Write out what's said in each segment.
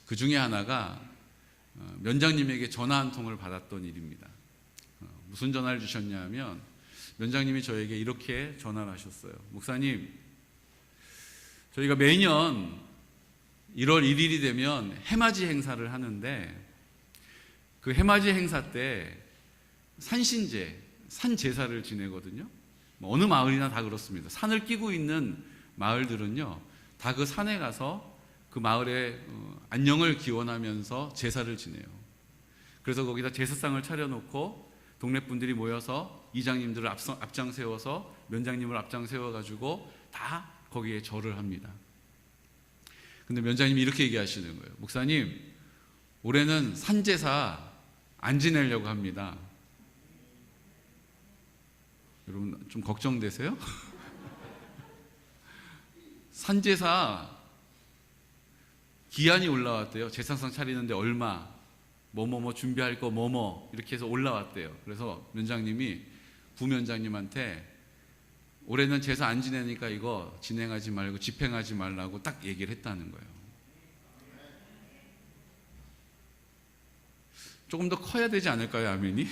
그 중에 하나가 면장님에게 전화 한 통을 받았던 일입니다. 무슨 전화를 주셨냐면 면장님이 저에게 이렇게 전화를 하셨어요. 목사님, 저희가 매년 1월 1일이 되면 해맞이 행사를 하는데 그 해맞이 행사 때 산신제, 산제사를 지내거든요. 어느 마을이나 다 그렇습니다. 산을 끼고 있는 마을들은요, 다 그 산에 가서 그 마을의 안녕을 기원하면서 제사를 지내요. 그래서 거기다 제사상을 차려놓고 동네 분들이 모여서 이장님들을 앞장 세워서 면장님을 앞장 세워가지고 다 거기에 절을 합니다. 근데 면장님이 이렇게 얘기하시는 거예요. 목사님, 올해는 산제사 안 지내려고 합니다. 여러분 좀 걱정되세요? 산제사 기한이 올라왔대요. 제사상 차리는데 얼마, 뭐뭐뭐 준비할 거 뭐뭐 이렇게 해서 올라왔대요. 그래서 면장님이 부면장님한테 올해는 제사 안 지내니까 이거 진행하지 말고 집행하지 말라고 딱 얘기를 했다는 거예요. 조금 더 커야 되지 않을까요, 아멘이?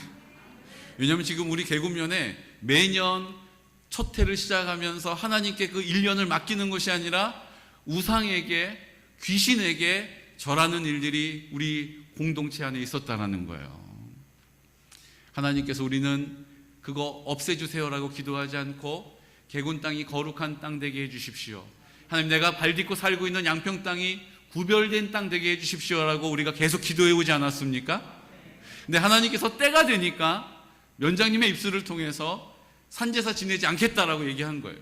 왜냐하면 지금 우리 개군면에 매년 첫 해를 시작하면서 하나님께 그 1년을 맡기는 것이 아니라 우상에게, 귀신에게 절하는 일들이 우리 공동체 안에 있었다는 거예요. 하나님께서 우리는 그거 없애주세요라고 기도하지 않고 개군 땅이 거룩한 땅 되게 해주십시오. 하나님, 내가 발 딛고 살고 있는 양평 땅이 구별된 땅 되게 해주십시오라고 우리가 계속 기도해 오지 않았습니까? 근데 하나님께서 때가 되니까 면장님의 입술을 통해서 산제사 지내지 않겠다라고 얘기한 거예요.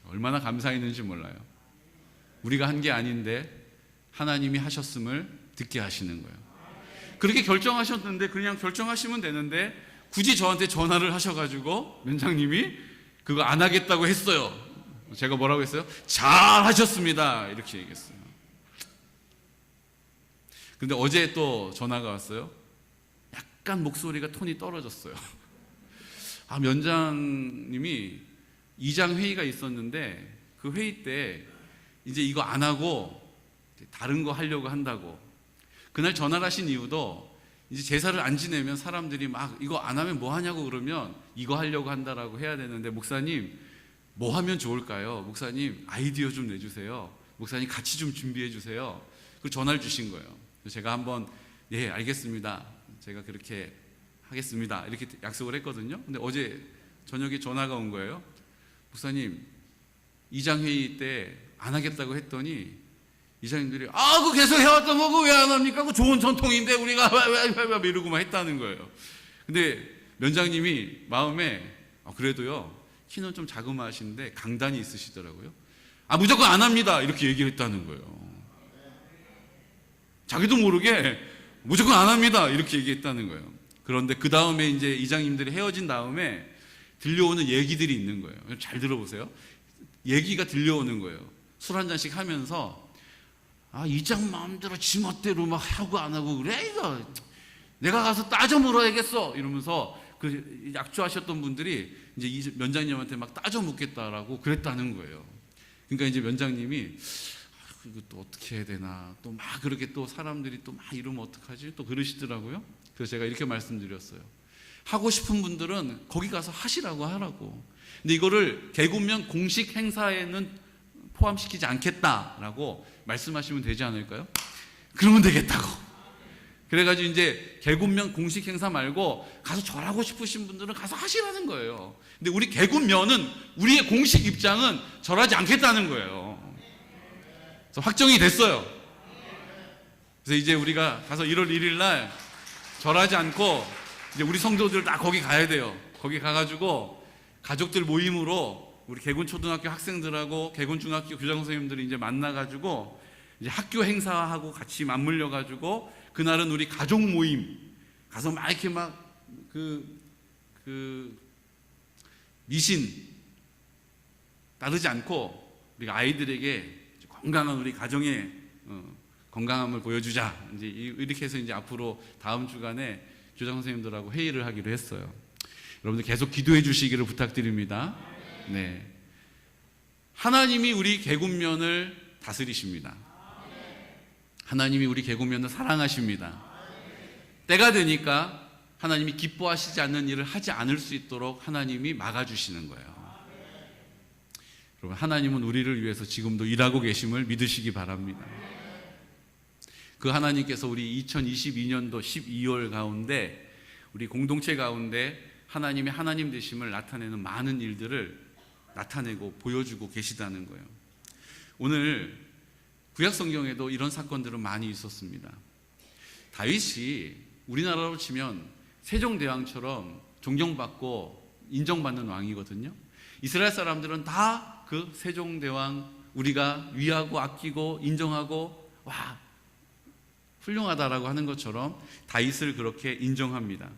얼마나 감사했는지 몰라요. 우리가 한 게 아닌데 하나님이 하셨음을 듣게 하시는 거예요. 그렇게 결정하셨는데 그냥 결정하시면 되는데 굳이 저한테 전화를 하셔가지고 면장님이 그거 안 하겠다고 했어요. 제가 뭐라고 했어요? 잘 하셨습니다 이렇게 얘기했어요. 근데 어제 또 전화가 왔어요. 약간 목소리가 톤이 떨어졌어요. 면장님이 이장 회의가 있었는데 그 회의 때 이제 이거 안 하고 다른 거 하려고 한다고. 그날 전화를 하신 이유도 이제 제사를 안 지내면 사람들이 막 이거 안 하면 뭐 하냐고 그러면 이거 하려고 한다라고 해야 되는데, 목사님 뭐 하면 좋을까요? 목사님 아이디어 좀 내주세요. 목사님 같이 좀 준비해 주세요. 그 전화를 주신 거예요. 제가 한번 네 알겠습니다, 제가 그렇게 하겠습니다 이렇게 약속을 했거든요. 근데 어제 저녁에 전화가 온 거예요. 목사님 이장회의 때 안 하겠다고 했더니 이장님들이 그거 계속 해왔던 거고 왜 안 합니까? 그거 좋은 전통인데 우리가 왜 이러고만 했다는 거예요. 근데 면장님이 마음에 그래도요 키는 좀 자그마하신데 강단이 있으시더라고요. 무조건 안 합니다 이렇게 얘기를 했다는 거예요. 자기도 모르게 무조건 안 합니다 이렇게 얘기했다는 거예요. 그런데 그 다음에 이제 이장님들이 헤어진 다음에 들려오는 얘기들이 있는 거예요. 잘 들어보세요. 얘기가 들려오는 거예요. 술 한 잔씩 하면서 이장 마음대로 지 멋대로 막 하고 안 하고 그래, 이거 내가 가서 따져 물어야겠어 이러면서 그 약주하셨던 분들이 이제 이 면장님한테 막 따져 묻겠다라고 그랬다는 거예요. 그러니까 이제 면장님이 이거 또 어떻게 해야 되나, 또 막 그렇게 또 사람들이 또 막 이러면 어떡하지 또 그러시더라고요. 그래서 제가 이렇게 말씀드렸어요. 하고 싶은 분들은 거기 가서 하시라고 하라고. 근데 이거를 개군면 공식 행사에는 포함시키지 않겠다라고 말씀하시면 되지 않을까요? 그러면 되겠다고. 그래가지고 이제 개군면 공식 행사 말고 가서 절하고 싶으신 분들은 가서 하시라는 거예요. 근데 우리 개군면은 우리의 공식 입장은 절하지 않겠다는 거예요. 그래서 확정이 됐어요. 그래서 이제 우리가 가서 1월 1일 날 절하지 않고 이제 우리 성도들 다 거기 가야 돼요. 거기 가가지고 가족들 모임으로 우리 개군초등학교 학생들하고 개군중학교 교장 선생님들이 이제 만나가지고 이제 학교 행사하고 같이 맞물려가지고 그날은 우리 가족 모임 가서 막 이렇게 막 미신 따르지 않고 우리가 아이들에게 건강한 우리 가정의 건강함을 보여주자. 이제 이렇게 해서 이제 앞으로 다음 주간에 교장 선생님들하고 회의를 하기로 했어요. 여러분들 계속 기도해 주시기를 부탁드립니다. 네. 하나님이 우리 개군면을 다스리십니다. 하나님이 우리 개구면을 사랑하십니다. 때가 되니까 하나님이 기뻐하시지 않는 일을 하지 않을 수 있도록 하나님이 막아주시는 거예요. 여러분, 하나님은 우리를 위해서 지금도 일하고 계심을 믿으시기 바랍니다. 그 하나님께서 우리 2022년도 12월 가운데 우리 공동체 가운데 하나님의 하나님 되심을 나타내는 많은 일들을 나타내고 보여주고 계시다는 거예요. 오늘 구약 성경에도 이런 사건들은 많이 있었습니다. 다윗이 우리나라로 치면 세종대왕처럼 존경받고 인정받는 왕이거든요. 이스라엘 사람들은 다 그 세종대왕 우리가 위하고 아끼고 인정하고 와 훌륭하다라고 하는 것처럼 다윗을 그렇게 인정합니다.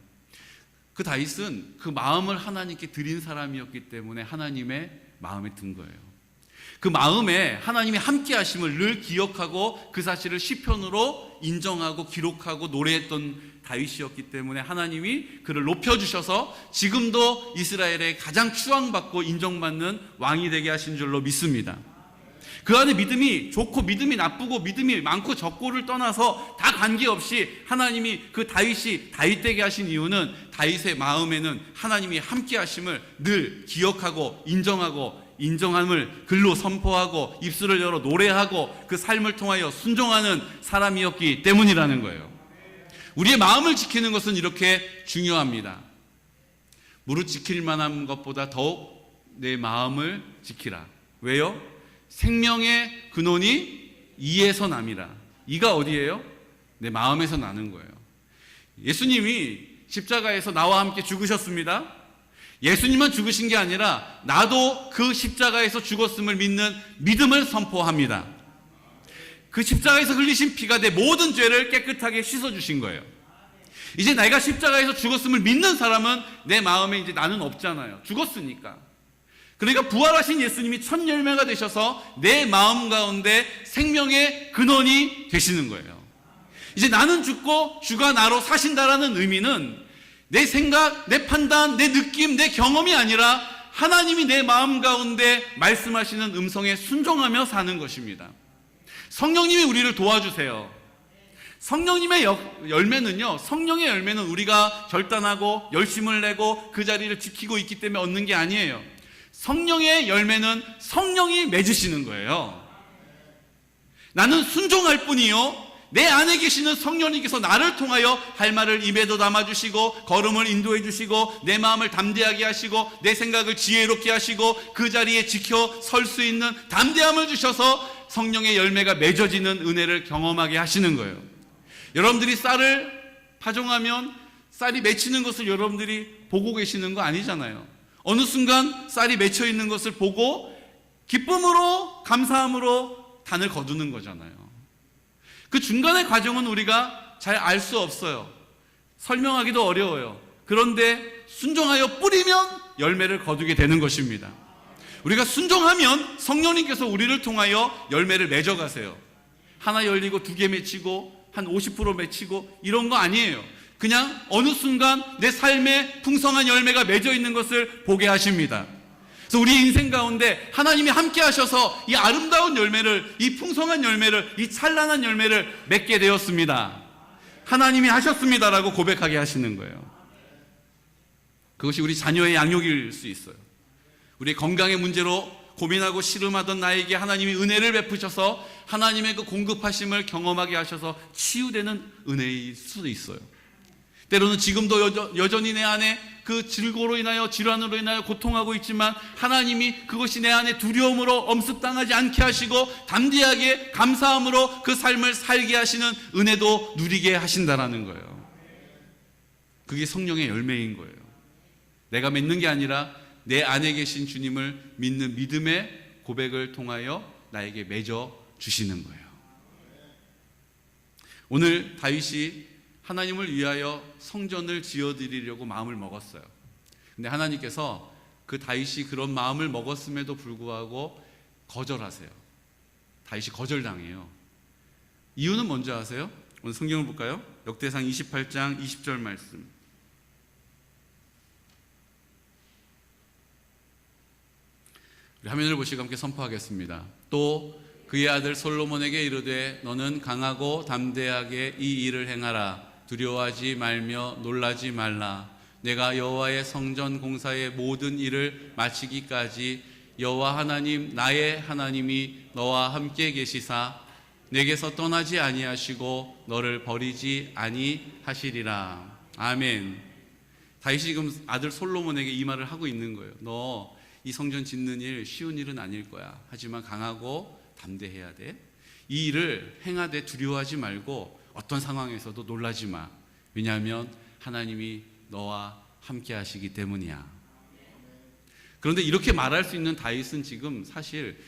그 다윗은 그 마음을 하나님께 드린 사람이었기 때문에 하나님의 마음에 든 거예요. 그 마음에 하나님이 함께 하심을 늘 기억하고 그 사실을 시편으로 인정하고 기록하고 노래했던 다윗이었기 때문에 하나님이 그를 높여주셔서 지금도 이스라엘의 가장 추앙받고 인정받는 왕이 되게 하신 줄로 믿습니다. 그 안에 믿음이 좋고 믿음이 나쁘고 믿음이 많고 적고를 떠나서 다 관계없이 하나님이 그 다윗이 다윗 되게 하신 이유는 다윗의 마음에는 하나님이 함께 하심을 늘 기억하고 인정하고 인정함을 글로 선포하고 입술을 열어 노래하고 그 삶을 통하여 순종하는 사람이었기 때문이라는 거예요. 우리의 마음을 지키는 것은 이렇게 중요합니다. 무릇 지킬 만한 것보다 더욱 내 마음을 지키라. 왜요? 생명의 근원이 이에서 남이라. 이가 어디예요? 내 마음에서 나는 거예요. 예수님이 십자가에서 나와 함께 죽으셨습니다. 예수님만 죽으신 게 아니라 나도 그 십자가에서 죽었음을 믿는 믿음을 선포합니다. 그 십자가에서 흘리신 피가 내 모든 죄를 깨끗하게 씻어주신 거예요. 이제 내가 십자가에서 죽었음을 믿는 사람은 내 마음에 이제 나는 없잖아요. 죽었으니까. 그러니까 부활하신 예수님이 첫 열매가 되셔서 내 마음 가운데 생명의 근원이 되시는 거예요. 이제 나는 죽고 주가 나로 사신다라는 의미는 내 생각, 내 판단, 내 느낌, 내 경험이 아니라 하나님이 내 마음 가운데 말씀하시는 음성에 순종하며 사는 것입니다. 성령님이 우리를 도와주세요. 성령님의 열매는요, 성령의 열매는 우리가 결단하고 열심을 내고 그 자리를 지키고 있기 때문에 얻는 게 아니에요. 성령의 열매는 성령이 맺으시는 거예요. 나는 순종할 뿐이요, 내 안에 계시는 성령님께서 나를 통하여 할 말을 입에도 담아주시고 걸음을 인도해 주시고 내 마음을 담대하게 하시고 내 생각을 지혜롭게 하시고 그 자리에 지켜 설 수 있는 담대함을 주셔서 성령의 열매가 맺어지는 은혜를 경험하게 하시는 거예요. 여러분들이 쌀을 파종하면 쌀이 맺히는 것을 여러분들이 보고 계시는 거 아니잖아요. 어느 순간 쌀이 맺혀 있는 것을 보고 기쁨으로 감사함으로 단을 거두는 거잖아요. 그 중간의 과정은 우리가 잘 알 수 없어요. 설명하기도 어려워요. 그런데 순종하여 뿌리면 열매를 거두게 되는 것입니다. 우리가 순종하면 성령님께서 우리를 통하여 열매를 맺어가세요. 하나 열리고 두 개 맺히고 한 50% 맺히고 이런 거 아니에요. 그냥 어느 순간 내 삶에 풍성한 열매가 맺어 있는 것을 보게 하십니다. 그래서 우리 인생 가운데 하나님이 함께 하셔서 이 아름다운 열매를, 이 풍성한 열매를, 이 찬란한 열매를 맺게 되었습니다. 하나님이 하셨습니다라고 고백하게 하시는 거예요. 그것이 우리 자녀의 양육일 수 있어요. 우리 건강의 문제로 고민하고 씨름하던 나에게 하나님이 은혜를 베푸셔서 하나님의 그 공급하심을 경험하게 하셔서 치유되는 은혜일 수도 있어요. 때로는 지금도 여전히 내 안에 그 질고로 인하여 질환으로 인하여 고통하고 있지만 하나님이 그것이 내 안에 두려움으로 엄습당하지 않게 하시고 담대하게 감사함으로 그 삶을 살게 하시는 은혜도 누리게 하신다라는 거예요. 그게 성령의 열매인 거예요. 내가 맺는 게 아니라 내 안에 계신 주님을 믿는 믿음의 고백을 통하여 나에게 맺어 주시는 거예요. 오늘 다윗이 하나님을 위하여 성전을 지어드리려고 마음을 먹었어요. 근데 하나님께서 그 다윗이 그런 마음을 먹었음에도 불구하고 거절하세요. 다윗이 거절당해요. 이유는 뭔지 아세요? 오늘 성경을 볼까요? 역대상 28장 20절 말씀. 우리 화면을 보시고 함께 선포하겠습니다. 또 그의 아들 솔로몬에게 이르되 너는 강하고 담대하게 이 일을 행하라. 두려워하지 말며 놀라지 말라. 내가 여호와의 성전 공사의 모든 일을 마치기까지 여호와 하나님 나의 하나님이 너와 함께 계시사 내게서 떠나지 아니하시고 너를 버리지 아니하시리라. 아멘. 다윗이 지금 아들 솔로몬에게 이 말을 하고 있는 거예요. 너 이 성전 짓는 일 쉬운 일은 아닐 거야. 하지만 강하고 담대해야 돼. 이 일을 행하되 두려워하지 말고 어떤 상황에서도 놀라지 마. 왜냐하면 하나님이 너와 함께 하시기 때문이야. 그런데 이렇게 말할 수 있는 다윗은 지금 사실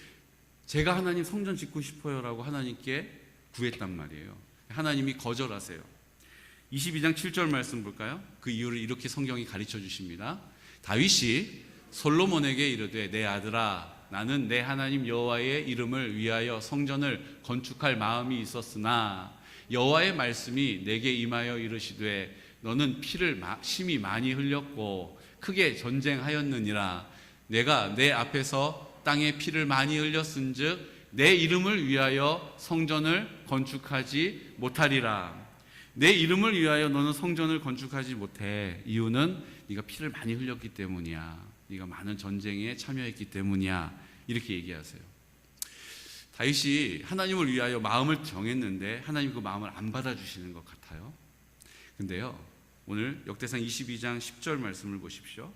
제가 하나님 성전 짓고 싶어요 라고 하나님께 구했단 말이에요. 하나님이 거절하세요. 22장 7절 말씀 볼까요? 그 이유를 이렇게 성경이 가르쳐 주십니다. 다윗이 솔로몬에게 이르되 내 아들아 나는 내 하나님 여호와의 이름을 위하여 성전을 건축할 마음이 있었으나 여호와의 말씀이 내게 임하여 이르시되 너는 피를 심히 많이 흘렸고 크게 전쟁하였느니라. 내가 내 앞에서 땅에 피를 많이 흘렸은즉 내 이름을 위하여 성전을 건축하지 못하리라. 내 이름을 위하여 너는 성전을 건축하지 못해. 이유는 네가 피를 많이 흘렸기 때문이야. 네가 많은 전쟁에 참여했기 때문이야. 이렇게 얘기하세요. 다윗이 하나님을 위하여 마음을 정했는데 하나님 그 마음을 안 받아주시는 것 같아요. 근데요, 오늘 역대상 22장 10절 말씀을 보십시오.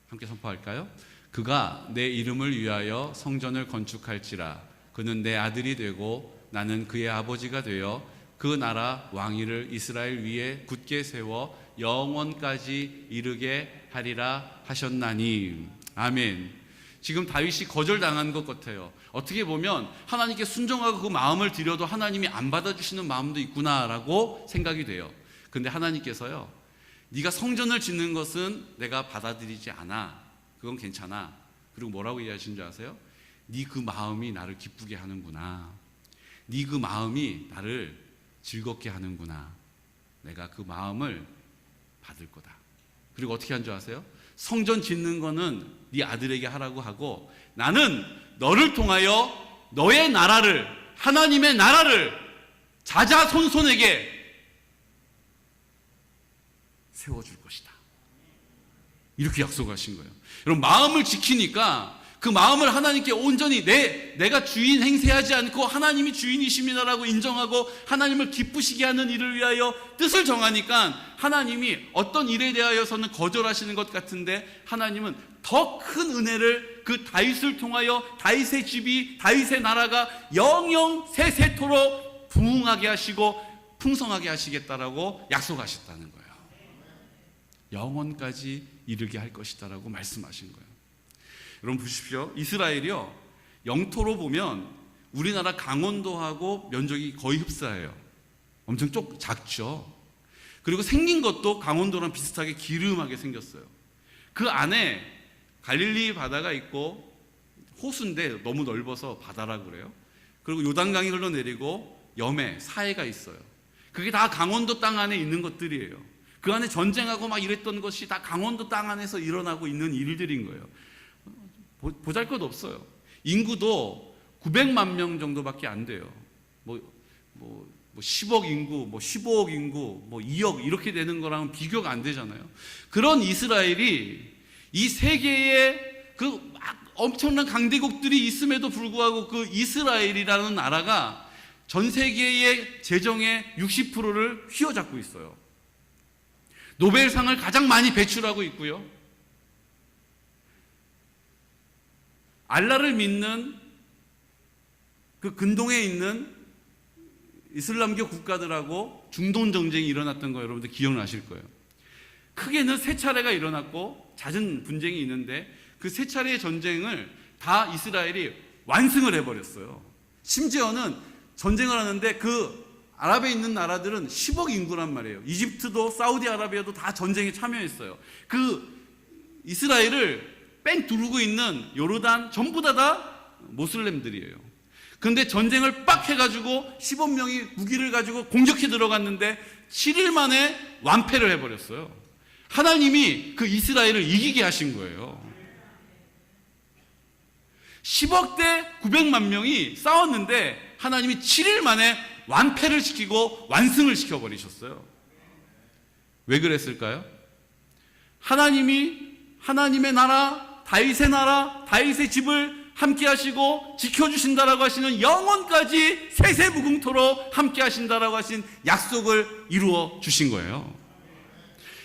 함께 선포할까요? 그가 내 이름을 위하여 성전을 건축할지라. 그는 내 아들이 되고 나는 그의 아버지가 되어 그 나라 왕위를 이스라엘 위에 굳게 세워 영원까지 이르게 하리라 하셨나니. 아멘. 지금 다윗이 거절당한 것 같아요. 어떻게 보면 하나님께 순종하고 그 마음을 드려도 하나님이 안 받아주시는 마음도 있구나라고 생각이 돼요. 근데 하나님께서요, 네가 성전을 짓는 것은 내가 받아들이지 않아. 그건 괜찮아. 그리고 뭐라고 이해하시는 줄 아세요? 네 그 마음이 나를 기쁘게 하는구나. 네 그 마음이 나를 즐겁게 하는구나. 내가 그 마음을 받을 거다. 그리고 어떻게 한 줄 아세요? 성전 짓는 거는 네 아들에게 하라고 하고 나는 너를 통하여 너의 나라를, 하나님의 나라를 자자손손에게 세워줄 것이다. 이렇게 약속하신 거예요. 여러분, 마음을 지키니까 그 마음을 하나님께 온전히 내가 주인 행세하지 않고 하나님이 주인이십니다라고 인정하고 하나님을 기쁘시게 하는 일을 위하여 뜻을 정하니까 하나님이 어떤 일에 대하여서는 거절하시는 것 같은데 하나님은 더 큰 은혜를 그 다윗을 통하여 다윗의 집이, 다윗의 나라가 영영 세세토록 부흥하게 하시고 풍성하게 하시겠다라고 약속하셨다는 거예요. 영원까지 이르게 할 것이다라고 말씀하신 거예요. 여러분 보십시오. 이스라엘이요, 영토로 보면 우리나라 강원도하고 면적이 거의 흡사해요. 엄청 작죠. 그리고 생긴 것도 강원도랑 비슷하게 기름하게 생겼어요. 그 안에 갈릴리 바다가 있고 호수인데 너무 넓어서 바다라고 그래요. 그리고 요단강이 흘러내리고 염해, 사해가 있어요. 그게 다 강원도 땅 안에 있는 것들이에요. 그 안에 전쟁하고 막 이랬던 것이 다 강원도 땅 안에서 일어나고 있는 일들인 거예요. 보잘것 없어요. 인구도 900만 명 정도밖에 안 돼요. 10억 인구, 15억 인구, 2억 이렇게 되는 거랑은 비교가 안 되잖아요. 그런 이스라엘이 이 세계에 그 엄청난 강대국들이 있음에도 불구하고 그 이스라엘이라는 나라가 전 세계의 재정의 60%를 휘어잡고 있어요. 노벨상을 가장 많이 배출하고 있고요. 알라를 믿는 그 근동에 있는 이슬람교 국가들하고 중동 전쟁이 일어났던 거 여러분들 기억나실 거예요. 크게는 3차례가 일어났고 잦은 분쟁이 있는데 그 3차례의 전쟁을 다 이스라엘이 완승을 해버렸어요. 심지어는 전쟁을 하는데 그 아랍에 있는 나라들은 10억 인구란 말이에요. 이집트도 사우디아라비아도 다 전쟁에 참여했어요. 그 이스라엘을 뺑 두르고 있는 요르단 전부 다 모슬렘들이에요. 그런데 전쟁을 빡 해가지고 10억 명이 무기를 가지고 공격해 들어갔는데 7일 만에 완패를 해버렸어요. 하나님이 그 이스라엘을 이기게 하신 거예요. 10억 대 900만 명이 싸웠는데 하나님이 7일 만에 완패를 시키고 완승을 시켜버리셨어요. 왜 그랬을까요? 하나님의 나라, 다윗의 집을 함께 하시고 지켜주신다라고 하시는 영원까지 세세무궁토로 함께 하신다라고 하신 약속을 이루어 주신 거예요.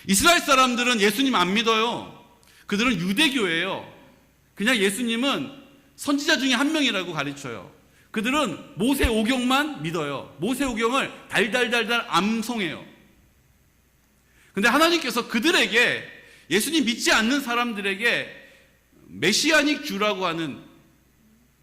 이스라엘 사람들은 예수님 안 믿어요. 그들은 유대교예요. 그냥 예수님은 선지자 중에 한 명이라고 가르쳐요. 그들은 모세오경만 믿어요. 모세오경을 달달달달 암송해요. 근데 하나님께서 그들에게, 예수님 믿지 않는 사람들에게 메시아닉 주라고 하는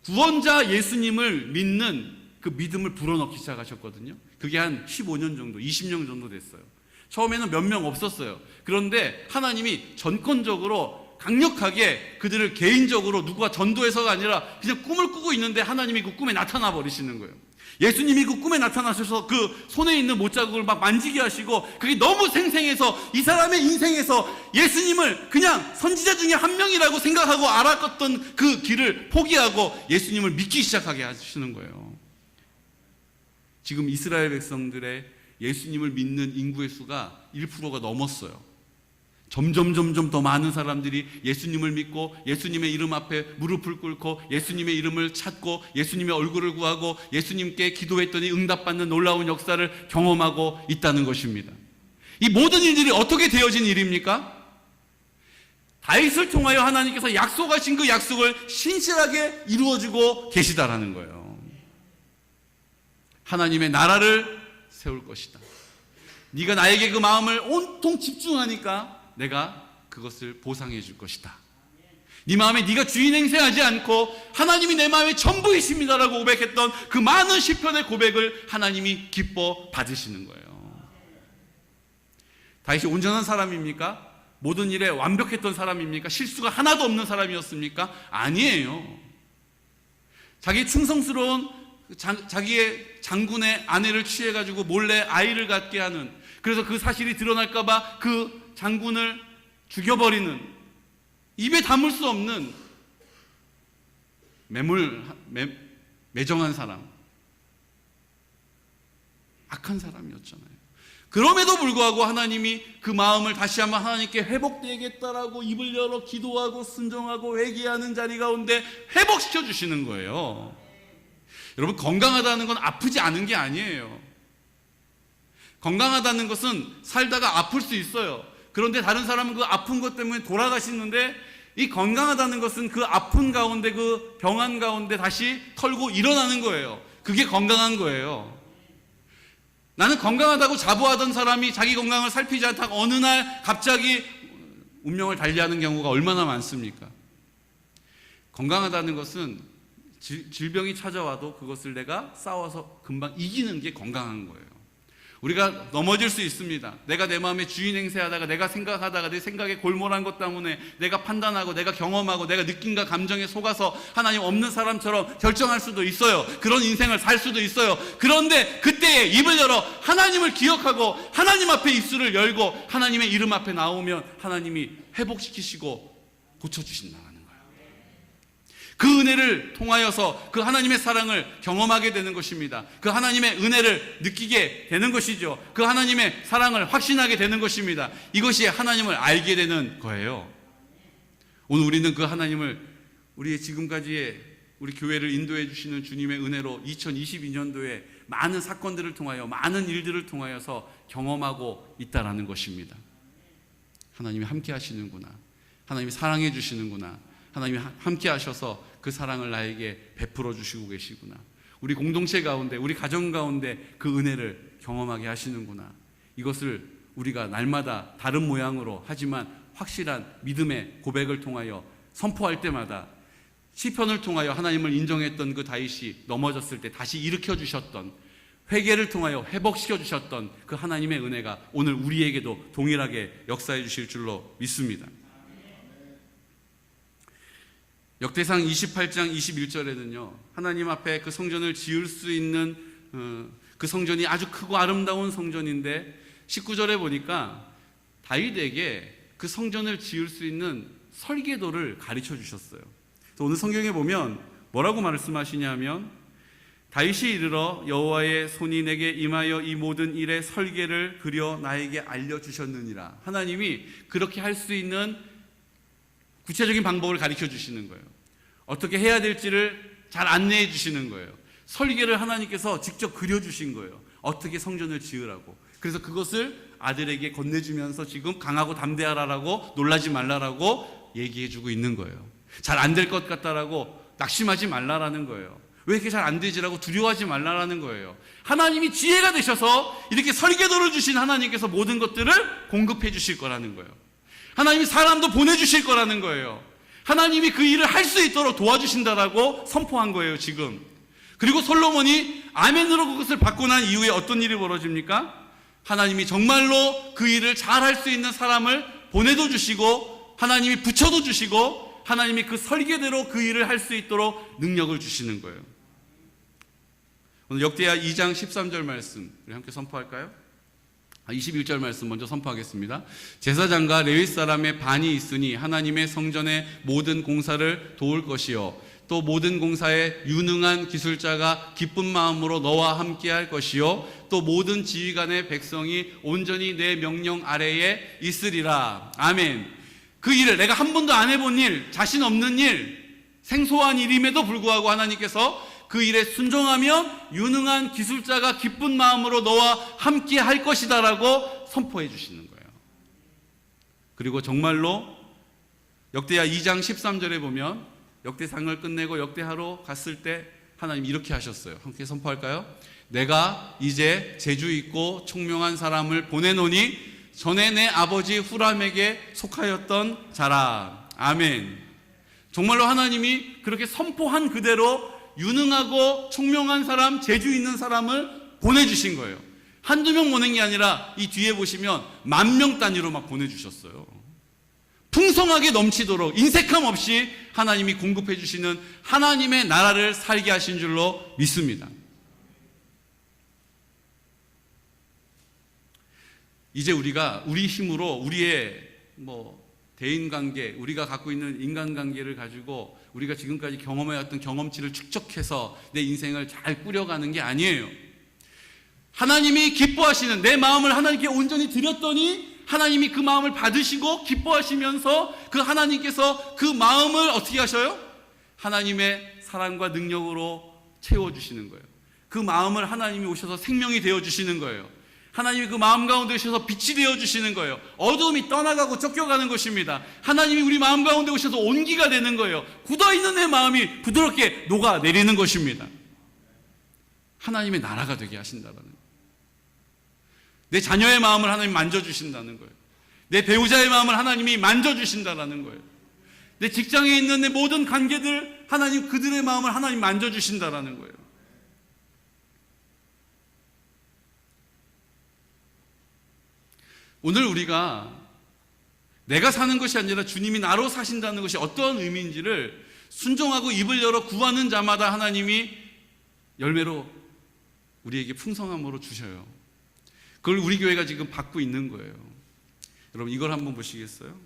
구원자 예수님을 믿는 그 믿음을 불어넣기 시작하셨거든요. 그게 한 15년 정도, 20년 정도 됐어요. 처음에는 몇 명 없었어요. 그런데 하나님이 전권적으로 강력하게 그들을 개인적으로 누구가 전도해서가 아니라 그냥 꿈을 꾸고 있는데 하나님이 그 꿈에 나타나 버리시는 거예요. 예수님이 그 꿈에 나타나셔서 그 손에 있는 못자국을 막 만지게 하시고, 그게 너무 생생해서 이 사람의 인생에서 예수님을 그냥 선지자 중에 한 명이라고 생각하고 알았던 그 길을 포기하고 예수님을 믿기 시작하게 하시는 거예요. 지금 이스라엘 백성들의 예수님을 믿는 인구의 수가 1%가 넘었어요. 점점 더 많은 사람들이 예수님을 믿고 예수님의 이름 앞에 무릎을 꿇고 예수님의 이름을 찾고 예수님의 얼굴을 구하고 예수님께 기도했더니 응답받는 놀라운 역사를 경험하고 있다는 것입니다. 이 모든 일들이 어떻게 되어진 일입니까? 다윗을 통하여 하나님께서 약속하신 그 약속을 신실하게 이루어주고 계시다라는 거예요. 하나님의 나라를 세울 것이다. 네가 나에게 그 마음을 온통 집중하니까 내가 그것을 보상해 줄 것이다. 네 마음에 네가 주인 행세하지 않고 하나님이 내 마음의 전부이십니다라고 고백했던 그 많은 시편의 고백을 하나님이 기뻐 받으시는 거예요. 다윗이 온전한 사람입니까? 모든 일에 완벽했던 사람입니까? 실수가 하나도 없는 사람이었습니까? 아니에요. 자기 충성스러운 자기의 장군의 아내를 취해가지고 몰래 아이를 갖게 하는, 그래서 그 사실이 드러날까봐 그 장군을 죽여버리는, 입에 담을 수 없는 매정한 사람, 악한 사람이었잖아요. 그럼에도 불구하고 하나님이 그 마음을 다시 한번 하나님께 회복되겠다라고 입을 열어 기도하고 순종하고 회개하는 자리 가운데 회복시켜 주시는 거예요. 여러분, 건강하다는 건 아프지 않은 게 아니에요. 건강하다는 것은 살다가 아플 수 있어요. 그런데 다른 사람은 그 아픈 것 때문에 돌아가시는데, 이 건강하다는 것은 그 아픈 가운데, 그 병환 가운데 다시 털고 일어나는 거예요. 그게 건강한 거예요. 나는 건강하다고 자부하던 사람이 자기 건강을 살피지 않다가 어느 날 갑자기 운명을 달리하는 경우가 얼마나 많습니까? 건강하다는 것은 질병이 찾아와도 그것을 내가 싸워서 금방 이기는 게 건강한 거예요. 우리가 넘어질 수 있습니다. 내가 내 마음에 주인 행세하다가, 내가 생각하다가 내 생각에 골몰한 것 때문에 내가 판단하고 내가 경험하고 내가 느낌과 감정에 속아서 하나님 없는 사람처럼 결정할 수도 있어요. 그런 인생을 살 수도 있어요. 그런데 그때에 입을 열어 하나님을 기억하고 하나님 앞에 입술을 열고 하나님의 이름 앞에 나오면 하나님이 회복시키시고 고쳐주신다. 그 은혜를 통하여서 그 하나님의 사랑을 경험하게 되는 것입니다. 그 하나님의 은혜를 느끼게 되는 것이죠. 그 하나님의 사랑을 확신하게 되는 것입니다. 이것이 하나님을 알게 되는 거예요. 오늘 우리는 그 하나님을 우리의 지금까지의 우리 교회를 인도해 주시는 주님의 은혜로 2022년도에 많은 사건들을 통하여, 많은 일들을 통하여서 경험하고 있다라는 것입니다. 하나님이 함께 하시는구나. 하나님이 사랑해 주시는구나. 하나님이 함께 하셔서 그 사랑을 나에게 베풀어 주시고 계시구나. 우리 공동체 가운데, 우리 가정 가운데 그 은혜를 경험하게 하시는구나. 이것을 우리가 날마다 다른 모양으로 하지만 확실한 믿음의 고백을 통하여 선포할 때마다, 시편을 통하여 하나님을 인정했던 그 다윗이 넘어졌을 때 다시 일으켜 주셨던, 회개를 통하여 회복시켜 주셨던 그 하나님의 은혜가 오늘 우리에게도 동일하게 역사해 주실 줄로 믿습니다. 역대상 28장 21절에는요, 하나님 앞에 그 성전을 지을 수 있는 그 성전이 아주 크고 아름다운 성전인데, 19절에 보니까 다윗에게 그 성전을 지을 수 있는 설계도를 가르쳐 주셨어요. 오늘 성경에 보면 뭐라고 말씀하시냐면 다윗이 이르러 여호와의 손이 내게 임하여 이 모든 일의 설계를 그려 나에게 알려주셨느니라. 하나님이 그렇게 할 수 있는 구체적인 방법을 가르쳐 주시는 거예요. 어떻게 해야 될지를 잘 안내해 주시는 거예요. 설계를 하나님께서 직접 그려주신 거예요. 어떻게 성전을 지으라고. 그래서 그것을 아들에게 건네주면서 지금 강하고 담대하라라고, 놀라지 말라라고 얘기해주고 있는 거예요. 잘 안 될 것 같다라고 낙심하지 말라라는 거예요. 왜 이렇게 잘 안 되지라고 두려워하지 말라라는 거예요. 하나님이 지혜가 되셔서 이렇게 설계도를 주신 하나님께서 모든 것들을 공급해 주실 거라는 거예요. 하나님이 사람도 보내주실 거라는 거예요. 하나님이 그 일을 할 수 있도록 도와주신다라고 선포한 거예요, 지금. 그리고 솔로몬이 아멘으로 그것을 받고 난 이후에 어떤 일이 벌어집니까? 하나님이 정말로 그 일을 잘 할 수 있는 사람을 보내도 주시고, 하나님이 붙여도 주시고, 하나님이 그 설계대로 그 일을 할 수 있도록 능력을 주시는 거예요. 오늘 역대하 2장 13절 말씀 우리 함께 선포할까요? 21절 말씀 먼저 선포하겠습니다. 제사장과 레위 사람의 반이 있으니 하나님의 성전의 모든 공사를 도울 것이요 또 모든 공사에 유능한 기술자가 기쁜 마음으로 너와 함께할 것이요 또 모든 지휘관의 백성이 온전히 내 명령 아래에 있으리라. 아멘. 그 일을 내가 한 번도 안 해본 일, 자신 없는 일, 생소한 일임에도 불구하고 하나님께서 그 일에 순종하면 유능한 기술자가 기쁜 마음으로 너와 함께 할 것이다 라고 선포해 주시는 거예요. 그리고 정말로 역대하 2장 13절에 보면 역대상을 끝내고 역대하로 갔을 때 하나님 이렇게 하셨어요. 함께 선포할까요? 내가 이제 재주 있고 총명한 사람을 보내노니 전에 내 아버지 후람에게 속하였던 자라. 아멘. 정말로 하나님이 그렇게 선포한 그대로 유능하고 총명한 사람, 재주 있는 사람을 보내주신 거예요. 한두 명 보낸 게 아니라 이 뒤에 보시면 10,000명 단위로 막 보내주셨어요. 풍성하게 넘치도록 인색함 없이 하나님이 공급해 주시는 하나님의 나라를 살게 하신 줄로 믿습니다. 이제 우리가 우리 힘으로 우리의 대인관계, 우리가 갖고 있는 인간관계를 가지고 우리가 지금까지 경험해왔던 경험치를 축적해서 내 인생을 잘 꾸려가는 게 아니에요. 하나님이 기뻐하시는 내 마음을 하나님께 온전히 드렸더니 하나님이 그 마음을 받으시고 기뻐하시면서 그 하나님께서 그 마음을 어떻게 하셔요? 하나님의 사랑과 능력으로 채워주시는 거예요. 그 마음을 하나님이 오셔서 생명이 되어주시는 거예요. 하나님이 그 마음 가운데 오셔서 빛이 되어주시는 거예요. 어둠이 떠나가고 쫓겨가는 것입니다. 하나님이 우리 마음 가운데 오셔서 온기가 되는 거예요. 굳어있는 내 마음이 부드럽게 녹아내리는 것입니다. 하나님의 나라가 되게 하신다는 거예요. 내 자녀의 마음을 하나님이 만져주신다는 거예요. 내 배우자의 마음을 하나님이 만져주신다는 거예요. 내 직장에 있는 내 모든 관계들 하나님 그들의 마음을 하나님 만져주신다는 거예요. 오늘 우리가 내가 사는 것이 아니라 주님이 나로 사신다는 것이 어떤 의미인지를 순종하고 입을 열어 구하는 자마다 하나님이 열매로 우리에게 풍성함으로 주셔요. 그걸 우리 교회가 지금 받고 있는 거예요. 여러분 이걸 한번 보시겠어요?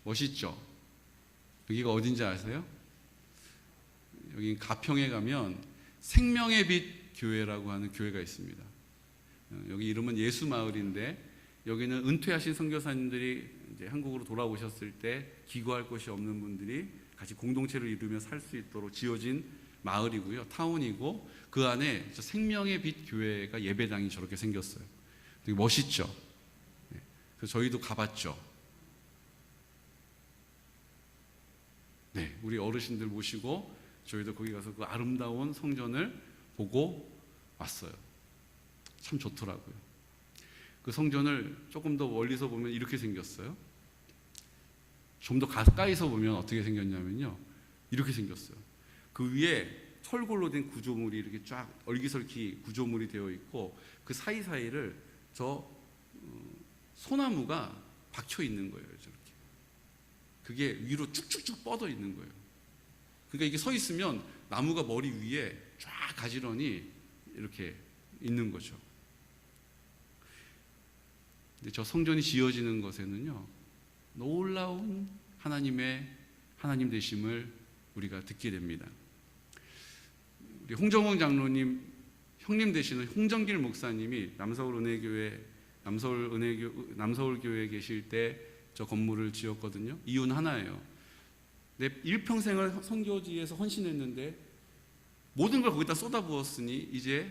멋있죠? 여기가 어딘지 아세요? 여기 가평에 가면 생명의 빛 교회라고 하는 교회가 있습니다. 여기 이름은 예수마을인데 여기는 은퇴하신 선교사님들이 이제 한국으로 돌아오셨을 때 기거할 곳이 없는 분들이 같이 공동체를 이루며 살 수 있도록 지어진 마을이고요. 타운이고 그 안에 생명의 빛 교회가 예배당이 저렇게 생겼어요. 되게 멋있죠? 그래서 저희도 가봤죠. 네, 우리 어르신들 모시고 저희도 거기 가서 그 아름다운 성전을 보고 왔어요. 참 좋더라고요. 그 성전을 조금 더 멀리서 보면 이렇게 생겼어요. 좀 더 가까이서 보면 어떻게 생겼냐면요. 이렇게 생겼어요. 그 위에 철골로 된 구조물이 이렇게 쫙 얼기설기 구조물이 되어 있고 그 사이사이를 소나무가 박혀 있는 거예요. 저렇게. 그게 위로 쭉쭉쭉 뻗어 있는 거예요. 그러니까 이게 서 있으면 나무가 머리 위에 쫙 가지런히 이렇게 있는 거죠. 근데 저 성전이 지어지는 것에는요, 놀라운 하나님 되심을 우리가 듣게 됩니다. 우리 홍정홍 장로님 형님 되시는 홍정길 목사님이 남서울교회에 계실 때 저 건물을 지었거든요. 이유는 하나예요. 내 일평생을 선교지에서 헌신했는데 모든 걸 거기다 쏟아부었으니 이제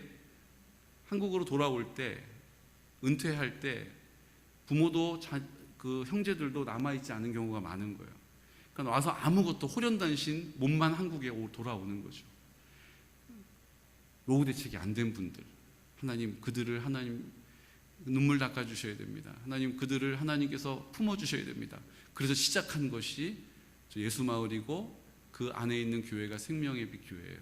한국으로 돌아올 때, 은퇴할 때 부모도 그 형제들도 남아있지 않은 경우가 많은 거예요. 그러니까 와서 아무것도 호련단신 몸만 한국에 돌아오는 거죠. 노후 대책이 안 된 분들, 하나님 그들을 눈물 닦아주셔야 됩니다. 하나님 그들을 하나님께서 품어주셔야 됩니다. 그래서 시작한 것이 예수마을이고 그 안에 있는 교회가 생명의 빛 교회예요.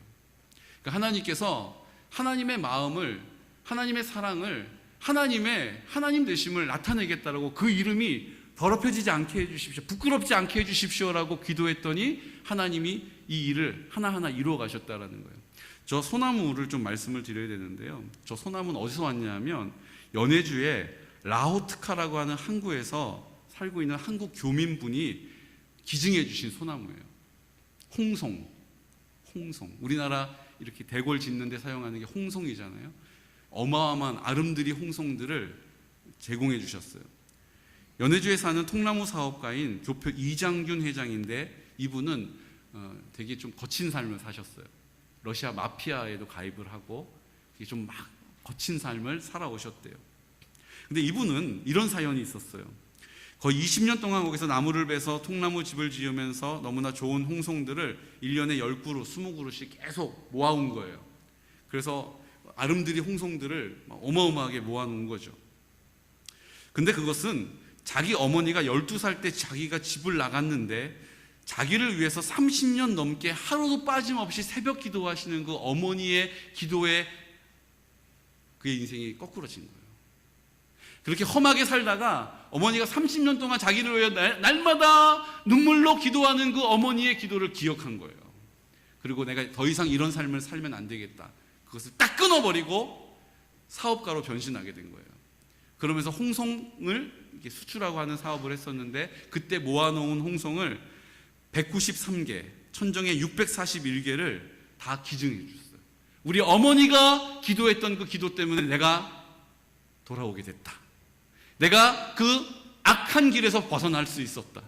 그러니까 하나님께서 하나님의 마음을, 하나님의 사랑을, 하나님 되심을 나타내겠다라고 그 이름이 더럽혀지지 않게 해주십시오, 부끄럽지 않게 해주십시오라고 기도했더니 하나님이 이 일을 하나하나 이루어 가셨다라는 거예요. 저 소나무를 좀 말씀을 드려야 되는데요. 저 소나무는 어디서 왔냐면 연해주에 라호트카라고 하는 항구에서 살고 있는 한국 교민분이 기증해 주신 소나무예요. 홍송. 우리나라 이렇게 대궐 짓는 데 사용하는 게 홍송이잖아요. 어마어마한 아름드리 홍송들을 제공해 주셨어요. 연해주에 사는 통나무 사업가인 교표 이장균 회장인데 이분은 되게 좀 거친 삶을 사셨어요. 러시아 마피아에도 가입을 하고 좀 막 거친 삶을 살아오셨대요. 근데 이분은 이런 사연이 있었어요. 거의 20년 동안 거기서 나무를 베서 통나무 집을 지으면서 너무나 좋은 홍송들을 1년에 10그루, 20그루씩 계속 모아온 거예요. 그래서 아름드리 홍송들을 어마어마하게 모아놓은 거죠. 근데 그것은 자기 어머니가 12살 때 자기가 집을 나갔는데 자기를 위해서 30년 넘게 하루도 빠짐없이 새벽 기도하시는 그 어머니의 기도에 그의 인생이 거꾸러진 거예요. 그렇게 험하게 살다가 어머니가 30년 동안 자기를 위해 날마다 눈물로 기도하는 그 어머니의 기도를 기억한 거예요. 그리고 내가 더 이상 이런 삶을 살면 안 되겠다. 그것을 딱 끊어버리고 사업가로 변신하게 된 거예요. 그러면서 홍송을 이렇게 수출하고 하는 사업을 했었는데 그때 모아놓은 홍송을 193개, 천정에 641개를 다 기증해 줬어요. 우리 어머니가 기도했던 그 기도 때문에 내가 돌아오게 됐다. 내가 그 악한 길에서 벗어날 수 있었다.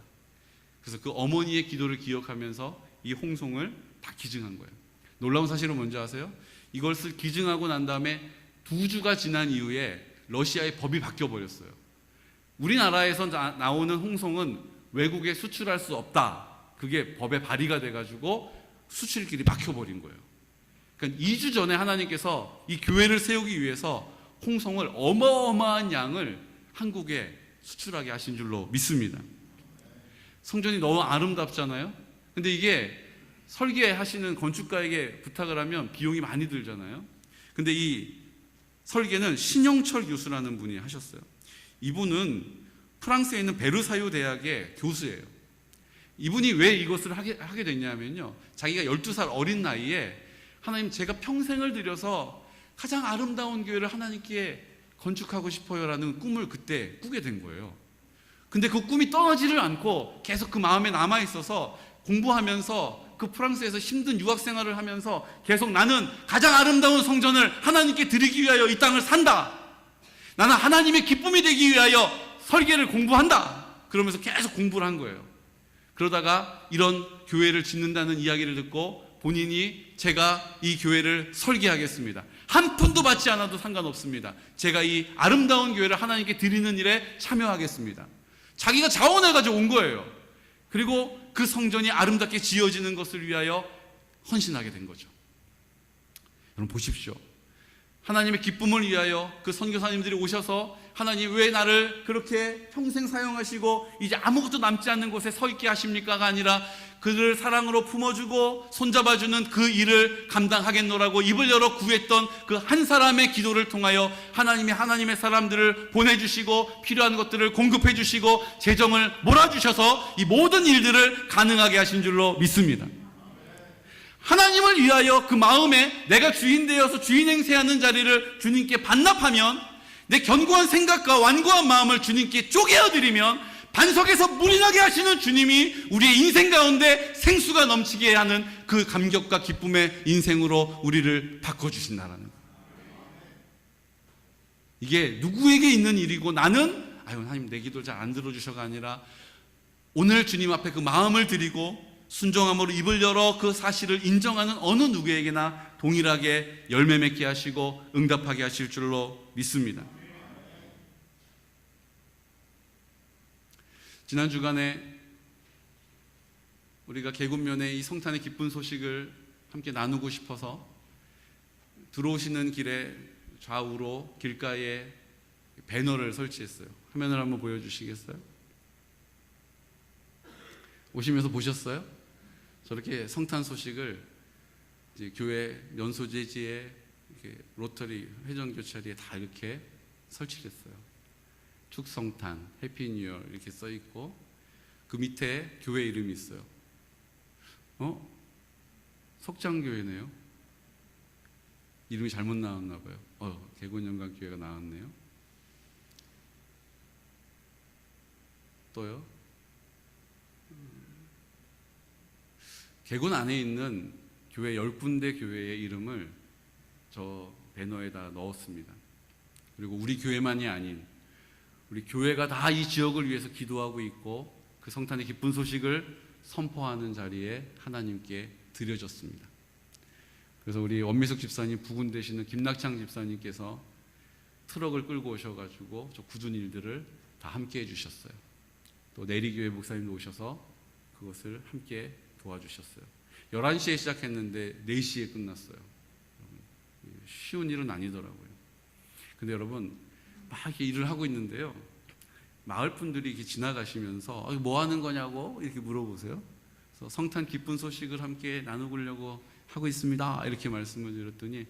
그래서 그 어머니의 기도를 기억하면서 이 홍송을 다 기증한 거예요. 놀라운 사실은 뭔지 아세요? 이것을 기증하고 난 다음에 2주가 지난 이후에 러시아의 법이 바뀌어 버렸어요. 우리나라에서 나오는 홍송은 외국에 수출할 수 없다. 그게 법에 발의가 돼가지고 수출길이 막혀버린 거예요. 그러니까 2주 전에 하나님께서 이 교회를 세우기 위해서 홍송을 어마어마한 양을 한국에 수출하게 하신 줄로 믿습니다. 성전이 너무 아름답잖아요. 근데 이게 설계하시는 건축가에게 부탁을 하면 비용이 많이 들잖아요. 근데 이 설계는 신영철 교수라는 분이 하셨어요. 이분은 프랑스에 있는 베르사유 대학의 교수예요. 이분이 왜 이것을 하게 됐냐면요, 자기가 12살 어린 나이에 하나님, 제가 평생을 들여서 가장 아름다운 교회를 하나님께 건축하고 싶어요라는 꿈을 그때 꾸게 된 거예요. 근데 그 꿈이 떠나지를 않고 계속 그 마음에 남아있어서 공부하면서 그 프랑스에서 힘든 유학생활을 하면서 계속 나는 가장 아름다운 성전을 하나님께 드리기 위하여 이 땅을 산다. 나는 하나님의 기쁨이 되기 위하여 설계를 공부한다. 그러면서 계속 공부를 한 거예요. 그러다가 이런 교회를 짓는다는 이야기를 듣고 본인이 제가 이 교회를 설계하겠습니다. 한 푼도 받지 않아도 상관없습니다. 제가 이 아름다운 교회를 하나님께 드리는 일에 참여하겠습니다. 자기가 자원해가지고 온 거예요. 그리고 그 성전이 아름답게 지어지는 것을 위하여 헌신하게 된 거죠. 여러분 보십시오. 하나님의 기쁨을 위하여 그 선교사님들이 오셔서 하나님 왜 나를 그렇게 평생 사용하시고 이제 아무것도 남지 않는 곳에 서 있게 하십니까가 아니라 그들을 사랑으로 품어주고 손잡아주는 그 일을 감당하겠노라고 입을 열어 구했던 그 한 사람의 기도를 통하여 하나님이 하나님의 사람들을 보내주시고 필요한 것들을 공급해 주시고 재정을 몰아주셔서 이 모든 일들을 가능하게 하신 줄로 믿습니다. 하나님을 위하여 그 마음에 내가 주인 되어서 주인 행세하는 자리를 주님께 반납하면, 내 견고한 생각과 완고한 마음을 주님께 쪼개어드리면 반석에서 물이 나게 하시는 주님이 우리의 인생 가운데 생수가 넘치게 하는 그 감격과 기쁨의 인생으로 우리를 바꿔주신다는 거예요. 이게 누구에게 있는 일이고, 나는 하나님 내 기도를 잘 안 들어주셔가 아니라 오늘 주님 앞에 그 마음을 드리고 순종함으로 입을 열어 그 사실을 인정하는 어느 누구에게나 동일하게 열매 맺게 하시고 응답하게 하실 줄로 믿습니다. 지난 주간에 우리가 계곡면의 이 성탄의 기쁜 소식을 함께 나누고 싶어서 들어오시는 길에 좌우로 길가에 배너를 설치했어요. 화면을 한번 보여주시겠어요? 오시면서 보셨어요? 저렇게 성탄 소식을 이제 교회 면소재지에 로터리 회전교차리에 다 이렇게 설치를 했어요. 축성탄, 해피 뉴이어 이렇게 써 있고, 그 밑에 교회 이름이 있어요. 석장교회네요. 이름이 잘못 나왔나 봐요. 계곤영광교회가 나왔네요. 또요. 계곤 안에 있는 교회 10군데 교회의 이름을 저 배너에다 넣었습니다. 그리고 우리 교회만이 아닌 우리 교회가 다 이 지역을 위해서 기도하고 있고 그 성탄의 기쁜 소식을 선포하는 자리에 하나님께 드려졌습니다. 그래서 우리 원미숙 집사님 부군 되시는 김낙창 집사님께서 트럭을 끌고 오셔가지고 저 굳은 일들을 다 함께 해주셨어요. 또 내리교회 목사님도 오셔서 그것을 함께 도와주셨어요. 11시에 시작했는데 4시에 끝났어요. 쉬운 일은 아니더라고요. 근데 여러분, 막 이렇게 일을 하고 있는데요, 마을 분들이 이렇게 지나가시면서 뭐 하는 거냐고 이렇게 물어보세요. 그래서 성탄 기쁜 소식을 함께 나누려고 하고 있습니다 이렇게 말씀을 드렸더니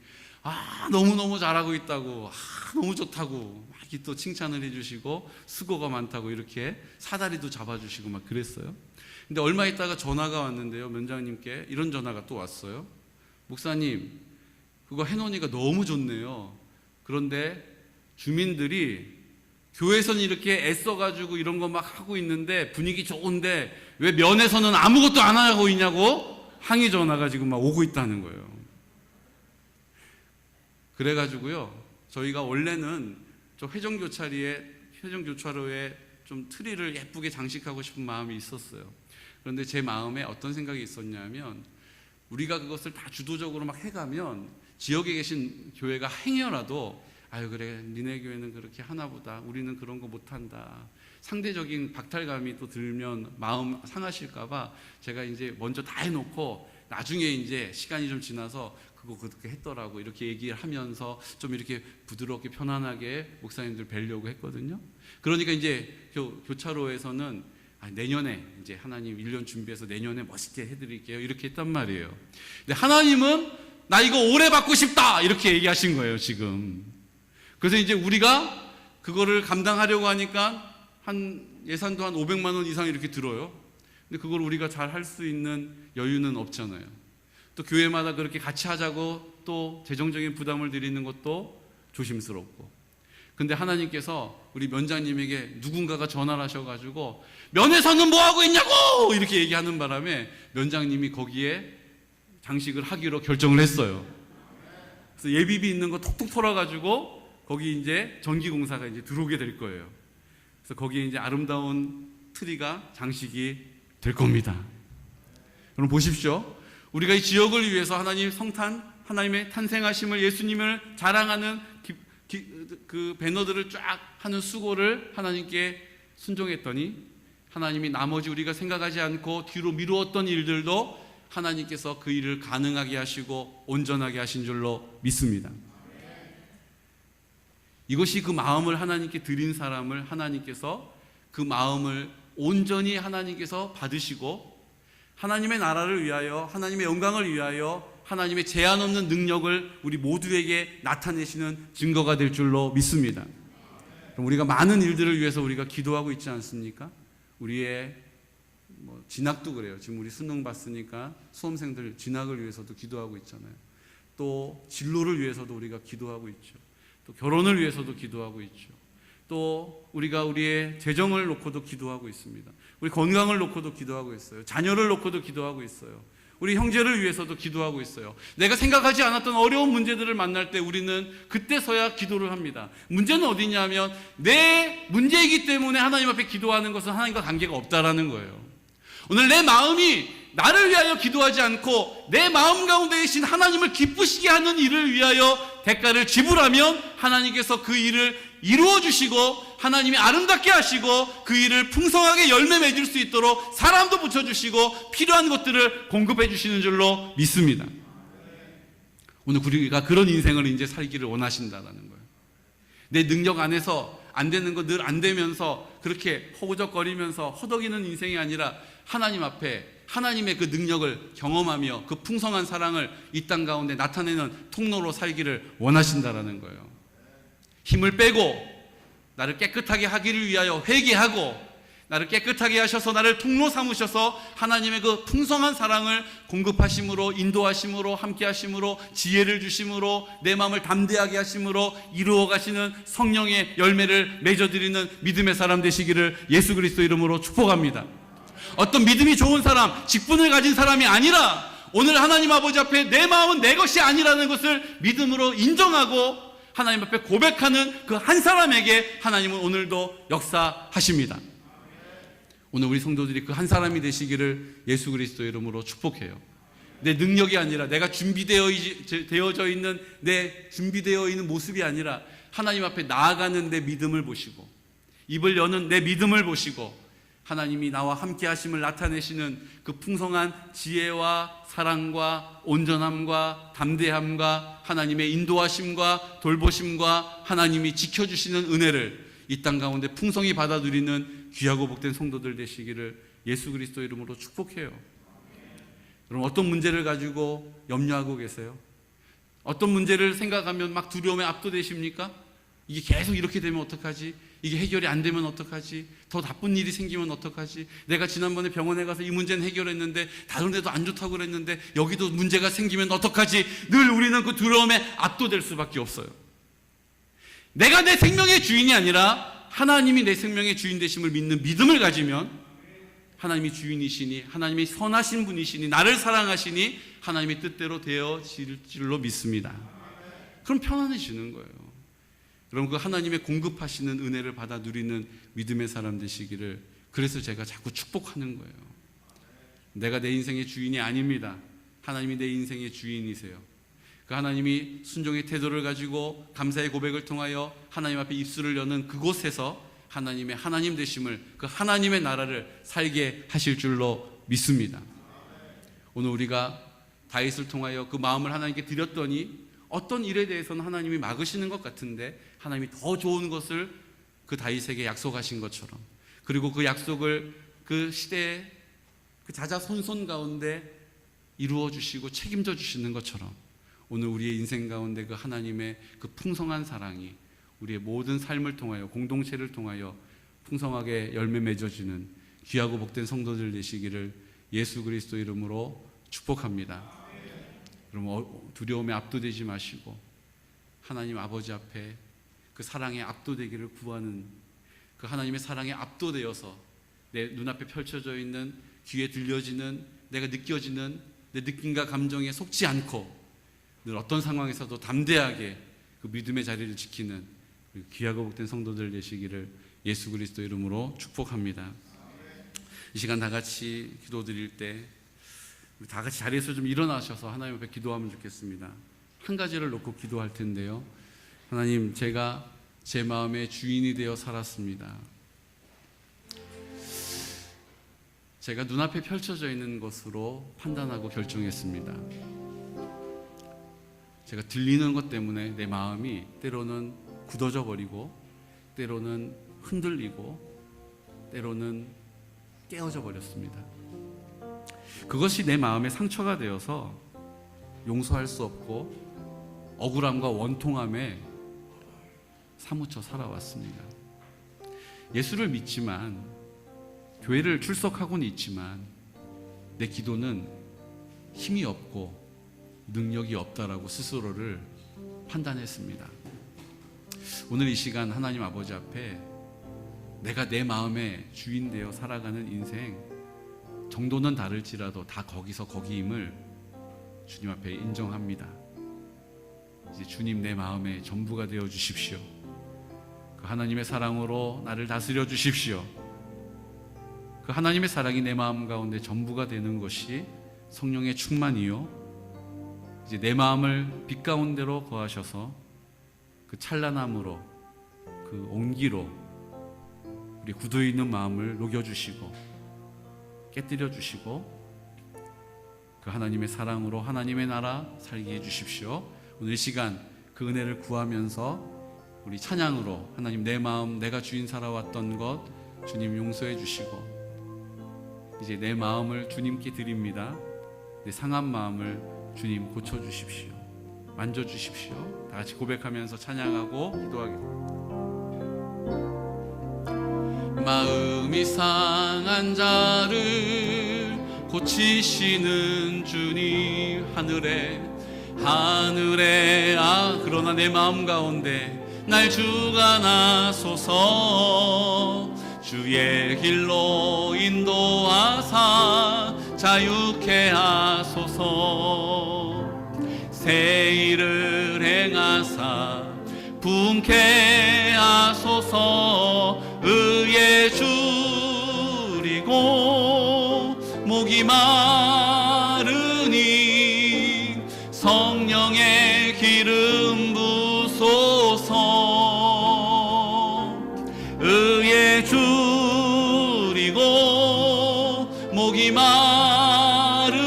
너무너무 잘하고 있다고, 너무 좋다고 막 이렇게 또 칭찬을 해주시고 수고가 많다고 이렇게 사다리도 잡아주시고 막 그랬어요. 근데 얼마 있다가 전화가 왔는데요, 면장님께 이런 전화가 또 왔어요. 목사님, 그거 해놓으니까 너무 좋네요. 그런데 주민들이 교회에서는 이렇게 애써가지고 이런 거 막 하고 있는데 분위기 좋은데 왜 면에서는 아무것도 안 하고 있냐고 항의 전화가 지금 막 오고 있다는 거예요. 그래가지고요, 저희가 원래는 저 회전교차로에 좀 트리를 예쁘게 장식하고 싶은 마음이 있었어요. 그런데 제 마음에 어떤 생각이 있었냐면, 우리가 그것을 다 주도적으로 막 해가면 지역에 계신 교회가 행여라도 그래 니네 교회는 그렇게 하나보다 우리는 그런 거 못한다, 상대적인 박탈감이 또 들면 마음 상하실까봐 제가 이제 먼저 다 해놓고 나중에 이제 시간이 좀 지나서 그거 그렇게 했더라고 이렇게 얘기를 하면서 좀 이렇게 부드럽게 편안하게 목사님들 뵈려고 했거든요. 그러니까 이제 교차로에서는 내년에 이제 하나님 1년 준비해서 내년에 멋있게 해드릴게요 이렇게 했단 말이에요. 근데 하나님은 나 이거 올해 받고 싶다 이렇게 얘기하신 거예요 지금. 그래서 이제 우리가 그거를 감당하려고 하니까 한 예산도 한 500만 원 이상 이렇게 들어요. 근데 그걸 우리가 잘 할 수 있는 여유는 없잖아요. 또 교회마다 그렇게 같이 하자고 또 재정적인 부담을 드리는 것도 조심스럽고. 근데 하나님께서 우리 면장님에게 누군가가 전화를 하셔가지고 면에서는 뭐 하고 있냐고 이렇게 얘기하는 바람에 면장님이 거기에 장식을 하기로 결정을 했어요. 그래서 예비비 있는 거 톡톡 털어가지고 거기 이제 전기공사가 이제 들어오게 될 거예요. 그래서 거기에 이제 아름다운 트리가 장식이 될 겁니다. 여러분 보십시오. 우리가 이 지역을 위해서 하나님 성탄, 하나님의 탄생하심을, 예수님을 자랑하는 그 배너들을 쫙 하는 수고를 하나님께 순종했더니 하나님이 나머지 우리가 생각하지 않고 뒤로 미루었던 일들도 하나님께서 그 일을 가능하게 하시고 온전하게 하신 줄로 믿습니다. 이것이 그 마음을 하나님께 드린 사람을 하나님께서 그 마음을 온전히 하나님께서 받으시고 하나님의 나라를 위하여, 하나님의 영광을 위하여 하나님의 제한 없는 능력을 우리 모두에게 나타내시는 증거가 될 줄로 믿습니다. 그럼 우리가 많은 일들을 위해서 우리가 기도하고 있지 않습니까? 우리의 진학도 그래요. 지금 우리 수능 봤으니까 수험생들 진학을 위해서도 기도하고 있잖아요. 또 진로를 위해서도 우리가 기도하고 있죠. 또 결혼을 위해서도 기도하고 있죠. 또 우리가 우리의 재정을 놓고도 기도하고 있습니다. 우리 건강을 놓고도 기도하고 있어요. 자녀를 놓고도 기도하고 있어요. 우리 형제를 위해서도 기도하고 있어요. 내가 생각하지 않았던 어려운 문제들을 만날 때 우리는 그때서야 기도를 합니다. 문제는 어디냐면 내 문제이기 때문에 하나님 앞에 기도하는 것은 하나님과 관계가 없다라는 거예요. 오늘 내 마음이 나를 위하여 기도하지 않고 내 마음 가운데 계신 하나님을 기쁘시게 하는 일을 위하여 대가를 지불하면 하나님께서 그 일을 이루어 주시고 하나님이 아름답게 하시고 그 일을 풍성하게 열매 맺을 수 있도록 사람도 붙여주시고 필요한 것들을 공급해 주시는 줄로 믿습니다. 오늘 우리가 그런 인생을 이제 살기를 원하신다는 거예요. 내 능력 안에서 안 되는 거 늘 안 되면서 그렇게 허우적거리면서 허덕이는 인생이 아니라 하나님 앞에 하나님의 그 능력을 경험하며 그 풍성한 사랑을 이 땅 가운데 나타내는 통로로 살기를 원하신다라는 거예요. 힘을 빼고 나를 깨끗하게 하기를 위하여 회개하고 나를 깨끗하게 하셔서 나를 통로 삼으셔서 하나님의 그 풍성한 사랑을 공급하심으로 인도하심으로 함께하심으로 지혜를 주심으로 내 마음을 담대하게 하심으로 이루어 가시는 성령의 열매를 맺어드리는 믿음의 사람 되시기를 예수 그리스도 이름으로 축복합니다. 어떤 믿음이 좋은 사람, 직분을 가진 사람이 아니라 오늘 하나님 아버지 앞에 내 마음은 내 것이 아니라는 것을 믿음으로 인정하고 하나님 앞에 고백하는 그 한 사람에게 하나님은 오늘도 역사하십니다. 오늘 우리 성도들이 그 한 사람이 되시기를 예수 그리스도 이름으로 축복해요. 내 능력이 아니라 내가 준비되어져 있는 내 준비되어 있는 모습이 아니라 하나님 앞에 나아가는 내 믿음을 보시고 입을 여는 내 믿음을 보시고 하나님이 나와 함께 하심을 나타내시는 그 풍성한 지혜와 사랑과 온전함과 담대함과 하나님의 인도하심과 돌보심과 하나님이 지켜주시는 은혜를 이 땅 가운데 풍성히 받아 누리는 귀하고 복된 성도들 되시기를 예수 그리스도 이름으로 축복해요. 그럼 어떤 문제를 가지고 염려하고 계세요? 어떤 문제를 생각하면 막 두려움에 압도되십니까? 이게 계속 이렇게 되면 어떡하지? 이게 해결이 안 되면 어떡하지? 더 나쁜 일이 생기면 어떡하지? 내가 지난번에 병원에 가서 이 문제는 해결했는데 다른 데도 안 좋다고 그랬는데 여기도 문제가 생기면 어떡하지? 늘 우리는 그 두려움에 압도될 수밖에 없어요. 내가 내 생명의 주인이 아니라 하나님이 내 생명의 주인 되심을 믿는 믿음을 가지면 하나님이 주인이시니 하나님이 선하신 분이시니 나를 사랑하시니 하나님의 뜻대로 되어질 줄로 믿습니다. 그럼 편안해지는 거예요. 그럼 그 하나님의 공급하시는 은혜를 받아 누리는 믿음의 사람 되시기를 그래서 제가 자꾸 축복하는 거예요. 내가 내 인생의 주인이 아닙니다. 하나님이 내 인생의 주인이세요. 그 하나님이 순종의 태도를 가지고 감사의 고백을 통하여 하나님 앞에 입술을 여는 그곳에서 하나님의 하나님 되심을 그 하나님의 나라를 살게 하실 줄로 믿습니다. 오늘 우리가 다윗을 통하여 그 마음을 하나님께 드렸더니 어떤 일에 대해서는 하나님이 막으시는 것 같은데 하나님이 더 좋은 것을 그 다윗에게 약속하신 것처럼 그리고 그 약속을 그 시대의 그 자자손손 가운데 이루어 주시고 책임져 주시는 것처럼 오늘 우리의 인생 가운데 그 하나님의 그 풍성한 사랑이 우리의 모든 삶을 통하여 공동체를 통하여 풍성하게 열매 맺어지는 귀하고 복된 성도들 되시기를 예수 그리스도 이름으로 축복합니다. 그럼 두려움에 압도되지 마시고 하나님 아버지 앞에 그 사랑에 압도되기를 구하는 그 하나님의 사랑에 압도되어서 내 눈앞에 펼쳐져 있는 귀에 들려지는 내가 느껴지는 내 느낌과 감정에 속지 않고 늘 어떤 상황에서도 담대하게 그 믿음의 자리를 지키는 귀하고 복된 성도들 되시기를 예수 그리스도 이름으로 축복합니다. 이 시간 다 같이 기도드릴 때 다 같이 자리에서 좀 일어나셔서 하나님 앞에 기도하면 좋겠습니다. 한 가지를 놓고 기도할 텐데요. 하나님, 제가 제 마음의 주인이 되어 살았습니다. 제가 눈앞에 펼쳐져 있는 것으로 판단하고 결정했습니다. 제가 들리는 것 때문에 내 마음이 때로는 굳어져 버리고 때로는 흔들리고 때로는 깨어져 버렸습니다. 그것이 내 마음의 상처가 되어서 용서할 수 없고 억울함과 원통함에 사무쳐 살아왔습니다. 예수를 믿지만 교회를 출석하고는 있지만 내 기도는 힘이 없고 능력이 없다라고 스스로를 판단했습니다. 오늘 이 시간 하나님 아버지 앞에 내가 내 마음의 주인 되어 살아가는 인생 정도는 다를지라도 다 거기서 거기임을 주님 앞에 인정합니다. 이제 주님 내 마음의 전부가 되어 주십시오. 그 하나님의 사랑으로 나를 다스려 주십시오. 그 하나님의 사랑이 내 마음 가운데 전부가 되는 것이 성령의 충만이요, 이제 내 마음을 빛 가운데로 거하셔서 그 찬란함으로, 그 온기로 우리 굳어 있는 마음을 녹여주시고 깨뜨려 주시고 그 하나님의 사랑으로 하나님의 나라 살게 해주십시오. 오늘 이 시간 그 은혜를 구하면서 우리 찬양으로 하나님 내 마음, 내가 주인 살아왔던 것 주님 용서해 주시고 이제 내 마음을 주님께 드립니다. 내 상한 마음을 주님 고쳐주십시오. 만져주십시오. 다 같이 고백하면서 찬양하고 기도하겠습니다. 마음이 상한 자를 고치시는 주님, 하늘에 그러나 내 마음 가운데 날 주관하소서. 주의 길로 인도하사 자유케 하소서. 새 일을 행하사 분케 하소서. 의에 줄이고 목이 마르니 성령의 기름 부소서. 의에 줄이고 목이 마르니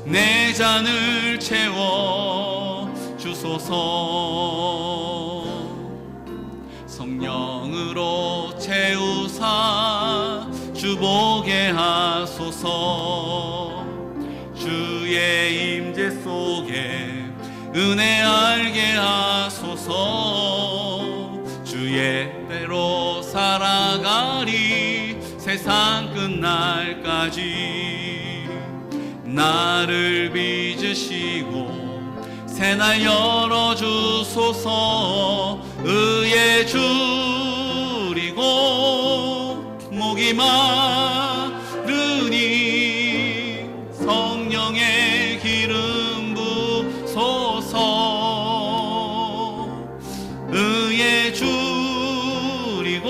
내 잔을 채워 주소서. 성령으로 채우사 주보게 하소서. 주의 임재 속에 은혜 알게 하소서. 주의 때로 살아가리 세상 끝날까지. 나를 빚으시고 새날 열어주소서. 의에 줄이고 목이 마르니 성령의 기름 부소서. 의에 줄이고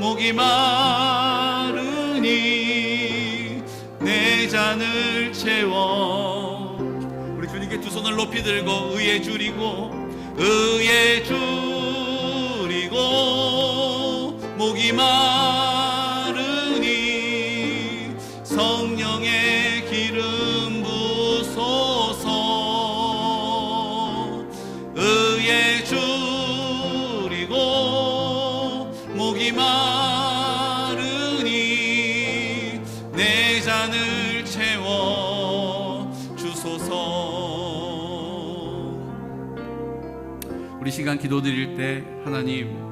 목이 마르니 내 잔을 채워. 우리 주님께 두 손을 높이 들고 의에 줄이고 목이 마르니 성령의 기름 부소서. 의에 줄이고 목이 마르니 내 잔을 채워 주소서. 우리 시간 기도 드릴 때 하나님,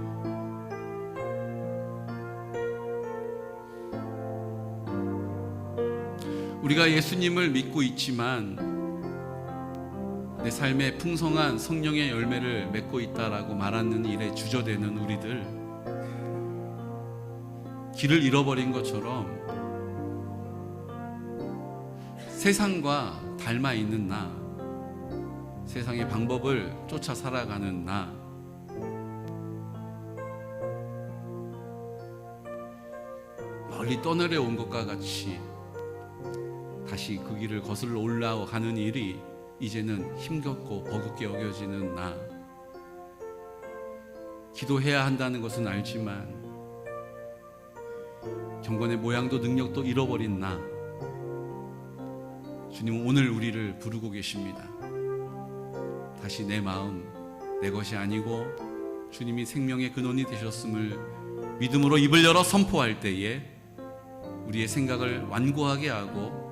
우리가 예수님을 믿고 있지만 내 삶에 풍성한 성령의 열매를 맺고 있다라고 말하는 일에 주저되는 우리들, 길을 잃어버린 것처럼 세상과 닮아 있는 나, 세상의 방법을 쫓아 살아가는 나, 멀리 떠내려온 것과 같이 다시 그 길을 거슬러 올라가는 일이 이제는 힘겹고 버겁게 여겨지는 나, 기도해야 한다는 것은 알지만 경건의 모양도 능력도 잃어버린 나, 주님은 오늘 우리를 부르고 계십니다. 다시 내 마음, 내 것이 아니고 주님이 생명의 근원이 되셨음을 믿음으로 입을 열어 선포할 때에 우리의 생각을 완고하게 하고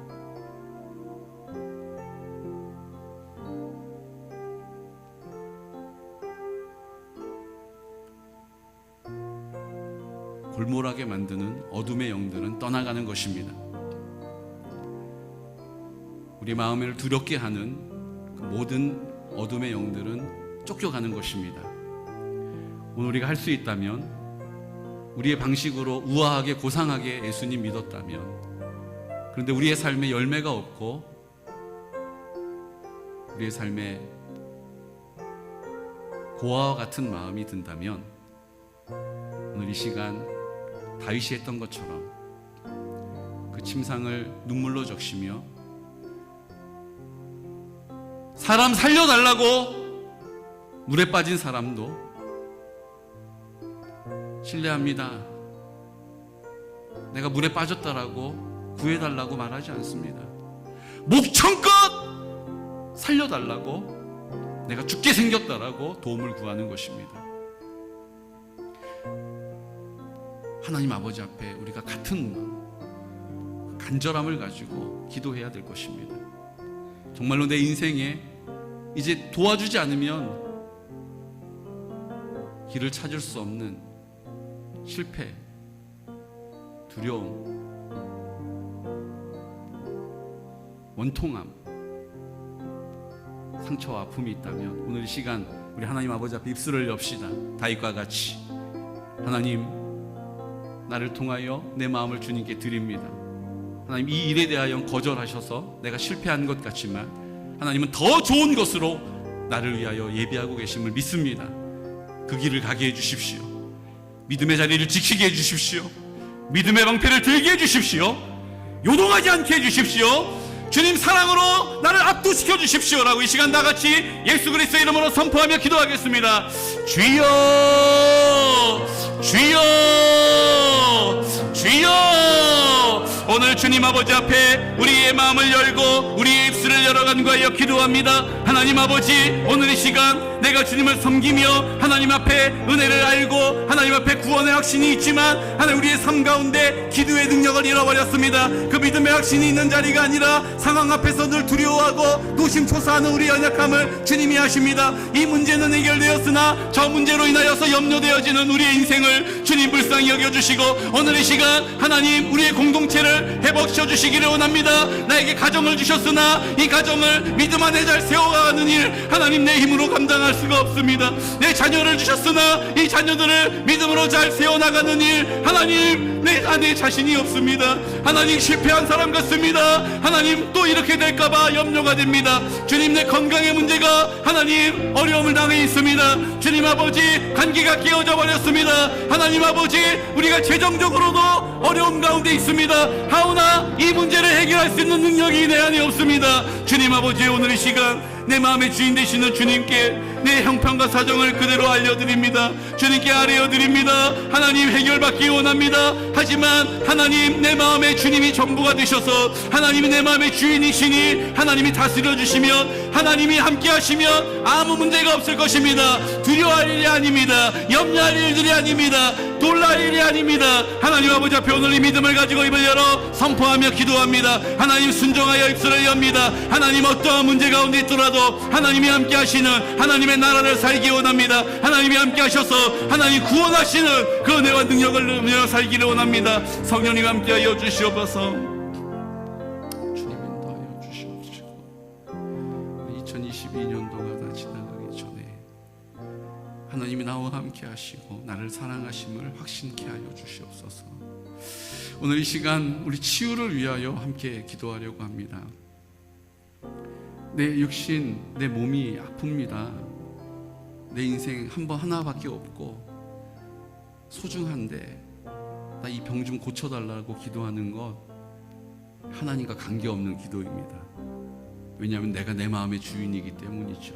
골몰하게 만드는 어둠의 영들은 떠나가는 것입니다. 우리 마음을 두렵게 하는 그 모든 어둠의 영들은 쫓겨가는 것입니다. 오늘 우리가 할 수 있다면, 우리의 방식으로 우아하게 고상하게 예수님 믿었다면, 그런데 우리의 삶에 열매가 없고 우리의 삶에 고아와 같은 마음이 든다면, 오늘 이 시간 다윗이 했던 것처럼 그 침상을 눈물로 적시며 사람 살려달라고 물에 빠진 사람도 신뢰합니다, 내가 물에 빠졌다라고 구해달라고 말하지 않습니다. 목청껏 살려달라고, 내가 죽게 생겼다라고 도움을 구하는 것입니다. 하나님 아버지 앞에 우리가 같은 마음, 간절함을 가지고 기도해야 될 것입니다. 정말로 내 인생에 이제 도와주지 않으면 길을 찾을 수 없는 실패, 두려움, 원통함, 상처와 아픔이 있다면 오늘 이 시간 우리 하나님 아버지 앞에 입술을 엽시다. 다윗과 같이, 하나님, 나를 통하여 내 마음을 주님께 드립니다. 하나님, 이 일에 대하여 거절하셔서 내가 실패한 것 같지만 하나님은 더 좋은 것으로 나를 위하여 예비하고 계심을 믿습니다. 그 길을 가게 해주십시오. 믿음의 자리를 지키게 해주십시오. 믿음의 방패를 들게 해주십시오. 요동하지 않게 해주십시오. 주님 사랑으로 나를 압도시켜 주십시오라고 이 시간 다같이 예수 그리스도의 이름으로 선포하며 기도하겠습니다. 주여, 주여, 주여. 오늘 주님 아버지 앞에 우리의 마음을 열고 우리의 입술을 열어 간구하여 기도합니다. 하나님 아버지, 오늘 이 시간 내가 주님을 섬기며 하나님 앞에 은혜를 알고 하나님 앞에 구원의 확신이 있지만 하나님 우리의 삶 가운데 기도의 능력을 잃어버렸습니다. 그 믿음의 확신이 있는 자리가 아니라 상황 앞에서 늘 두려워하고 노심초사하는 우리 연약함을 주님이 아십니다. 이 문제는 해결되었으나 저 문제로 인하여서 염려되어지는 우리의 인생을 주님 불쌍히 여겨주시고 오늘 이 시간 하나님 우리의 공동체를 회복시켜 주시기를 원합니다. 나에게 가정을 주셨으나 이 가정을 믿음 안에 잘 세워가는 일 하나님 내 힘으로 감당할 수가 없습니다. 내 자녀를 주셨으나 이 자녀들을 믿음으로 잘 세워나가는 일 하나님 내 안에 자신이 없습니다. 하나님 실패한 사람 같습니다. 하나님 또 이렇게 될까봐 염려가 됩니다. 주님 내 건강의 문제가 하나님 어려움을 당해 있습니다. 주님 아버지 관계가 깨어져 버렸습니다. 하나님 아버지 우리가 재정적으로도 어려움 가운데 있습니다. 하오나 이 문제를 해결할 수 있는 능력이 내 안에 없습니다. 주님 아버지 오늘 이 시간 내 마음의 주인 되시는 주님께 내 형편과 사정을 그대로 알려드립니다. 주님께 아뢰어드립니다. 하나님 해결받기 원합니다. 하지만 하나님 내 마음의 주님이 전부가 되셔서 하나님이 내 마음의 주인이시니 하나님이 다스려 주시면 하나님이 함께 하시면 아무 문제가 없을 것입니다. 두려워할 일이 아닙니다. 염려할 일들이 아닙니다. 놀랄 일이 아닙니다. 하나님 아버지 앞에 오늘 이 믿음을 가지고 입을 열어 선포하며 기도합니다. 하나님 순종하여 입술을 엽니다. 하나님 어떠한 문제 가운데 있더라도 하나님이 함께 하시는 하나님의 나라를 살기 원합니다. 하나님이 함께 하셔서 하나님 구원하시는 그 은혜와 능력을 누리며 살기를 원합니다. 성령님 함께하여 주시옵소서. 주님 인도하여 주시옵시고 2022년도가 다 지나가기 전에 하나님이 나와 함께 하시고 나를 사랑하심을 확신케 하여 주시옵소서. 오늘 이 시간 우리 치유를 위하여 함께 기도하려고 합니다. 내 육신, 내 몸이 아픕니다. 내 인생 한 번 하나밖에 없고 소중한데 나 이 병 좀 고쳐달라고 기도하는 것 하나님과 관계없는 기도입니다. 왜냐하면 내가 내 마음의 주인이기 때문이죠.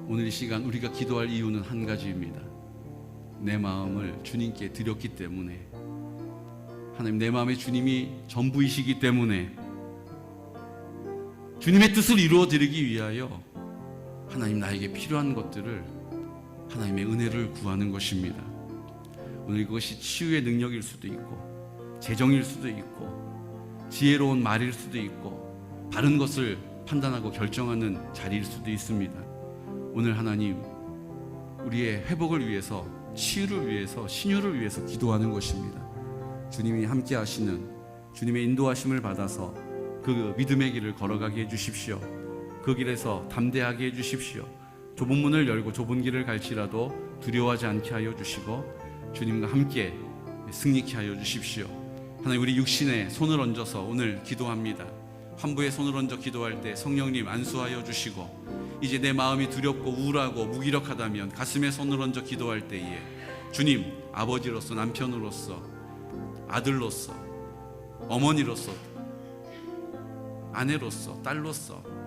오늘 이 시간 우리가 기도할 이유는 한 가지입니다. 내 마음을 주님께 드렸기 때문에, 하나님 내 마음의 주님이 전부이시기 때문에 주님의 뜻을 이루어 드리기 위하여 하나님 나에게 필요한 것들을 하나님의 은혜를 구하는 것입니다. 오늘 이것이 치유의 능력일 수도 있고 재정일 수도 있고 지혜로운 말일 수도 있고 바른 것을 판단하고 결정하는 자리일 수도 있습니다. 오늘 하나님 우리의 회복을 위해서, 치유를 위해서, 신유를 위해서 기도하는 것입니다. 주님이 함께 하시는 주님의 인도하심을 받아서 그 믿음의 길을 걸어가게 해주십시오. 그 길에서 담대하게 해주십시오. 좁은 문을 열고 좁은 길을 갈지라도 두려워하지 않게 하여 주시고 주님과 함께 승리케 하여 주십시오. 하나님, 우리 육신에 손을 얹어서 오늘 기도합니다. 환부에 손을 얹어 기도할 때 성령님 안수하여 주시고, 이제 내 마음이 두렵고 우울하고 무기력하다면 가슴에 손을 얹어 기도할 때에 주님, 아버지로서, 남편으로서, 아들로서, 어머니로서, 아내로서, 딸로서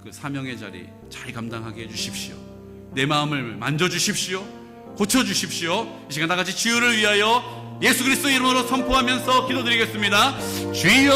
그 사명의 자리 잘 감당하게 해주십시오. 내 마음을 만져주십시오. 고쳐주십시오. 이 시간 다같이 치유를 위하여 예수 그리스도 이름으로 선포하면서 기도드리겠습니다. 주여,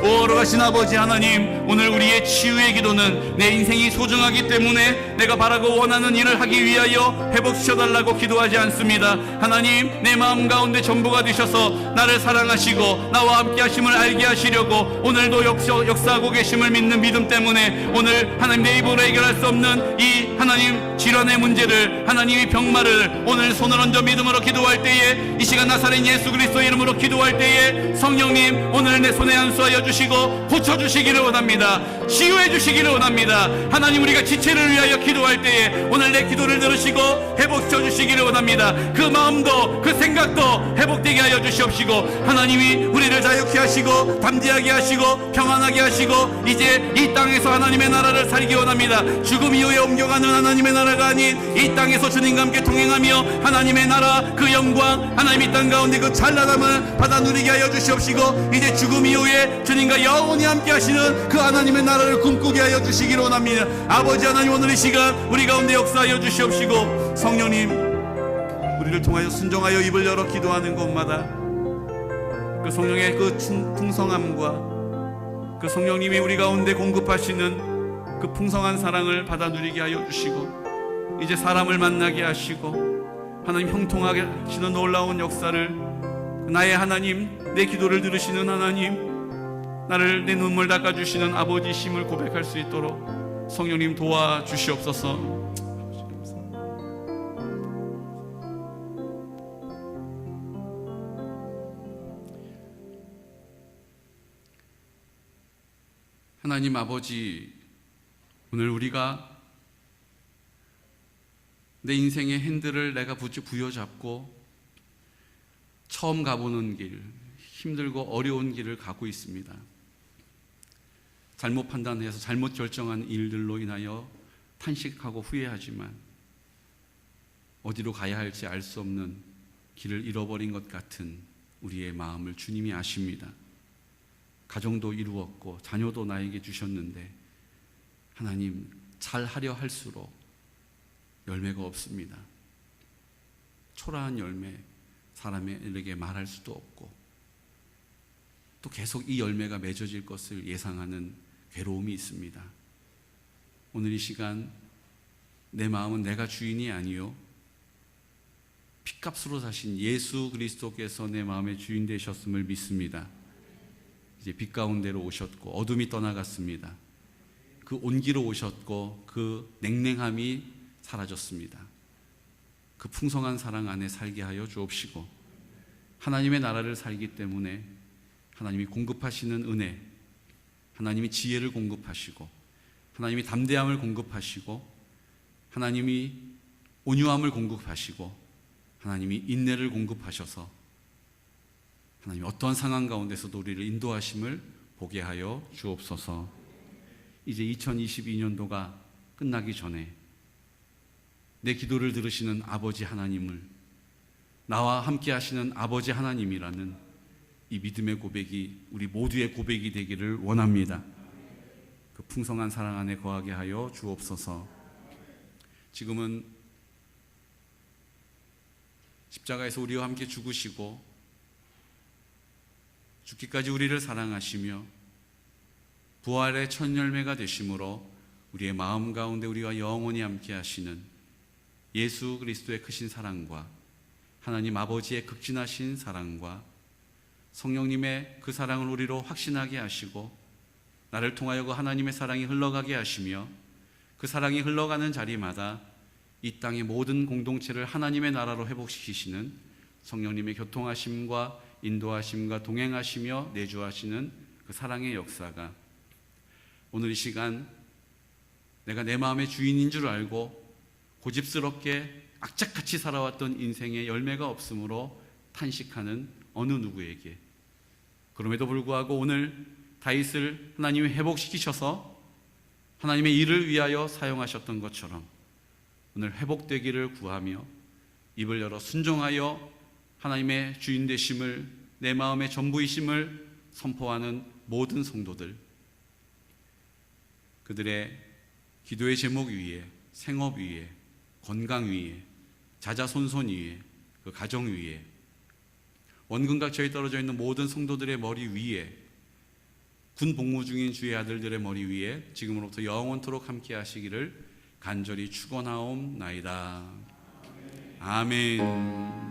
오로가신 아버지 하나님, 오늘 우리의 치유의 기도는 내 인생이 소중하기 때문에 내가 바라고 원하는 일을 하기 위하여 회복시켜달라고 기도하지 않습니다. 하나님, 내 마음 가운데 전부가 되셔서 나를 사랑하시고 나와 함께 하심을 알게 하시려고 오늘도 역사하고 계심을 믿는 믿음 때문에 오늘 하나님 내 입으로 해결할 수 없는 이 하나님 질환의 문제를, 하나님이 병마를 오늘 손을 얹어 믿음으로 기도할 때에, 이 시간 나사렛 예수 그리스도 이름으로 기도할 때에 성령님 오늘 내 손에 안수하여 주시고 고쳐주시기를 원합니다. 치유해 주시기를 원합니다. 하나님, 우리가 지체를 위하여 기도할 때에 오늘 내 기도를 들으시고 회복시켜 주시기를 원합니다. 그 마음도 그 생각도 회복되게 하여 주시옵시고, 하나님이 우리를 자유케 하시고 담대하게 하시고 평안하게 하시고 이제 이 땅에서 하나님의 나라를 살기 원합니다. 죽음 이후에 옮겨가는 하나님의 나라가 아닌 이 땅에서 주님과 함께 동행하며 하나님의 나라 그 영광, 하나님 이 땅 가운데 그 찬란함을 받아 누리게 하여 주시옵시고, 이제 죽음 이후에 주님과 영원히 함께 하시는 그 하나님의 나라를 꿈꾸게 하여 주시기를 원합니다. 아버지 하나님, 오늘 이 시간 우리 가운데 역사하여 주시옵시고, 성령님 우리를 통하여 순종하여 입을 열어 기도하는 곳마다 그 성령의 그 풍성함과 그 성령님이 우리 가운데 공급하시는 그 풍성한 사랑을 받아 누리게 하여 주시고, 이제 사람을 만나게 하시고 하나님 형통하게 하시는 놀라운 역사를, 나의 하나님, 내 기도를 들으시는 하나님, 나를 내 눈물 닦아주시는 아버지심을 고백할 수 있도록 성령님 도와주시옵소서. 하나님 아버지, 오늘 우리가 내 인생의 핸들을 내가 부여잡고 처음 가보는 길, 힘들고 어려운 길을 가고 있습니다. 잘못 판단해서 잘못 결정한 일들로 인하여 탄식하고 후회하지만 어디로 가야 할지 알 수 없는 길을 잃어버린 것 같은 우리의 마음을 주님이 아십니다. 가정도 이루었고 자녀도 나에게 주셨는데 하나님, 잘하려 할수록 열매가 없습니다. 초라한 열매, 사람에게 말할 수도 없고 또 계속 이 열매가 맺어질 것을 예상하는 괴로움이 있습니다. 오늘 이 시간 내 마음은 내가 주인이 아니요 핏값으로 사신 예수 그리스도께서 내 마음의 주인 되셨음을 믿습니다. 이제 빛 가운데로 오셨고 어둠이 떠나갔습니다. 그 온기로 오셨고 그 냉랭함이 사라졌습니다. 그 풍성한 사랑 안에 살게 하여 주옵시고, 하나님의 나라를 살기 때문에 하나님이 공급하시는 은혜, 하나님이 지혜를 공급하시고 하나님이 담대함을 공급하시고 하나님이 온유함을 공급하시고 하나님이 인내를 공급하셔서 하나님 어떠한 상황 가운데서도 우리를 인도하심을 보게 하여 주옵소서. 이제 2022년도가 끝나기 전에 내 기도를 들으시는 아버지 하나님을, 나와 함께 하시는 아버지 하나님이라는 이 믿음의 고백이 우리 모두의 고백이 되기를 원합니다. 그 풍성한 사랑 안에 거하게 하여 주옵소서. 지금은 십자가에서 우리와 함께 죽으시고 죽기까지 우리를 사랑하시며 부활의 첫 열매가 되심으로 우리의 마음 가운데 우리와 영원히 함께 하시는 예수 그리스도의 크신 사랑과 하나님 아버지의 극진하신 사랑과 성령님의 그 사랑을 우리로 확신하게 하시고 나를 통하여 그 하나님의 사랑이 흘러가게 하시며 그 사랑이 흘러가는 자리마다 이 땅의 모든 공동체를 하나님의 나라로 회복시키시는 성령님의 교통하심과 인도하심과 동행하시며 내주하시는 그 사랑의 역사가 오늘 이 시간 내가 내 마음의 주인인 줄 알고 고집스럽게 악착같이 살아왔던 인생의 열매가 없으므로 탄식하는 어느 누구에게, 그럼에도 불구하고 오늘 다윗을 하나님이 회복시키셔서 하나님의 일을 위하여 사용하셨던 것처럼 오늘 회복되기를 구하며 입을 열어 순종하여 하나님의 주인 되심을, 내 마음의 전부이심을 선포하는 모든 성도들, 그들의 기도의 제목 위에, 생업 위에, 건강 위에, 자자손손 위에, 그 가정 위에, 원근각처에 떨어져 있는 모든 성도들의 머리 위에, 군 복무 중인 주의 아들들의 머리 위에 지금으로부터 영원토록 함께 하시기를 간절히 축원하옵나이다. 아멘.